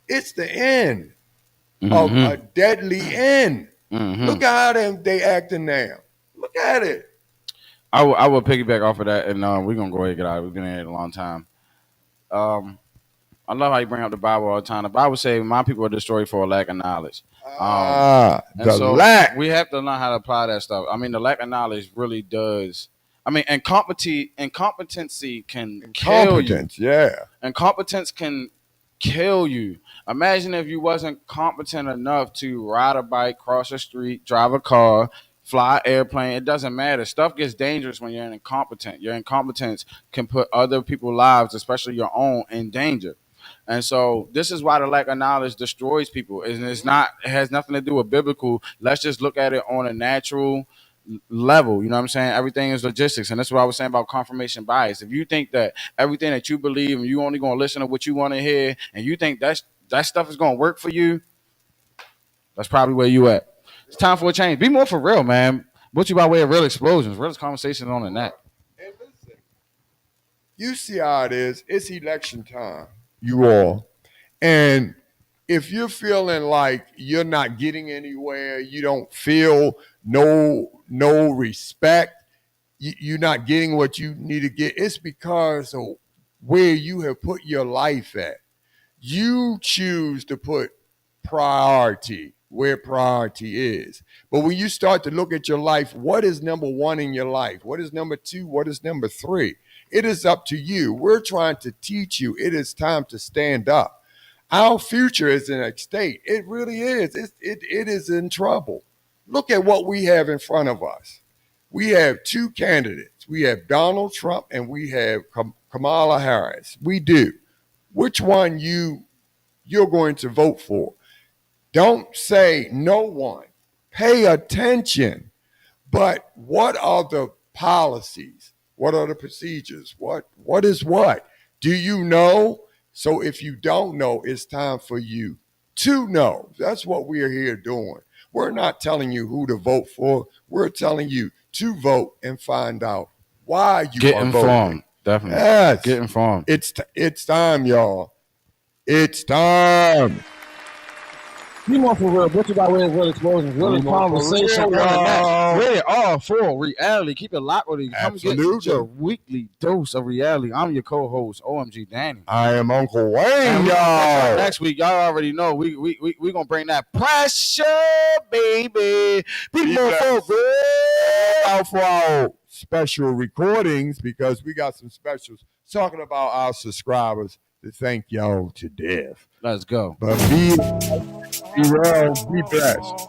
Speaker 2: it's the end of a deadly end. Look at how they acting now. Look at it.
Speaker 1: I will piggyback off of that, and we're gonna go ahead and get out. We've been here a long time. Um, I love how you bring up the Bible all the time. The Bible says, "My people are destroyed for a lack of knowledge." And
Speaker 2: The
Speaker 1: so
Speaker 2: lack.
Speaker 1: we have to learn how to apply that stuff. I mean, the lack of knowledge really does. I mean, incompetency can kill you.
Speaker 2: Competence, yeah.
Speaker 1: Incompetence can kill you. Imagine if you wasn't competent enough to ride a bike, cross a street, drive a car, fly an airplane. It doesn't matter. Stuff gets dangerous when you're incompetent. Your incompetence can put other people's lives, especially your own, in danger. And so this is why the lack of knowledge destroys people. And it has nothing to do with biblical. Let's just look at it on a natural level. You know what I'm saying? Everything is logistics. And that's what I was saying about confirmation bias. If you think that everything that you believe and you only gonna listen to what you want to hear, and you think that stuff is gonna work for you, that's probably where you at. It's time for a change. Be more for real, man. What you by way of real explosions, real conversations on the net.
Speaker 2: And listen, you see how it is. It's election time, you all. And if you're feeling like you're not getting anywhere, you don't feel no respect, you're not getting what you need to get, it's because of where you have put your life at. You choose to put priority where priority is. But when you start to look at your life, what is number one in your life? What is number two? What is number three? It is up to you. We're trying to teach you. It is time to stand up. Our future is in a state. It really is. It is in trouble. Look at what we have in front of us. We have two candidates. We have Donald Trump and we have Kamala Harris. We do. Which one you're going to vote for? Don't say no one. Pay attention. But what are the policies? What are the procedures? What is what? Do you know? So if you don't know, it's time for you to know. That's what we are here doing. We're not telling you who to vote for. We're telling you to vote and find out why you
Speaker 1: Get
Speaker 2: are
Speaker 1: informed.
Speaker 2: voting.
Speaker 1: Definitely.
Speaker 2: Yes.
Speaker 1: Get informed.
Speaker 2: It's time, y'all. It's time.
Speaker 3: Be more for real. Butcher by way of real explosions, real conversation.
Speaker 1: We're all for reality. Keep it locked with it. Come
Speaker 2: Absolutely.
Speaker 1: get your weekly dose of reality. I'm your co-host, OMG Danny.
Speaker 2: I am Uncle Wayne, y'all.
Speaker 1: Next week, y'all already know we gonna bring that pressure, baby. Be more for real.
Speaker 2: Out for our special recordings because we got some specials talking about our subscribers to thank y'all to death.
Speaker 1: Let's go.
Speaker 2: But be well, be blessed.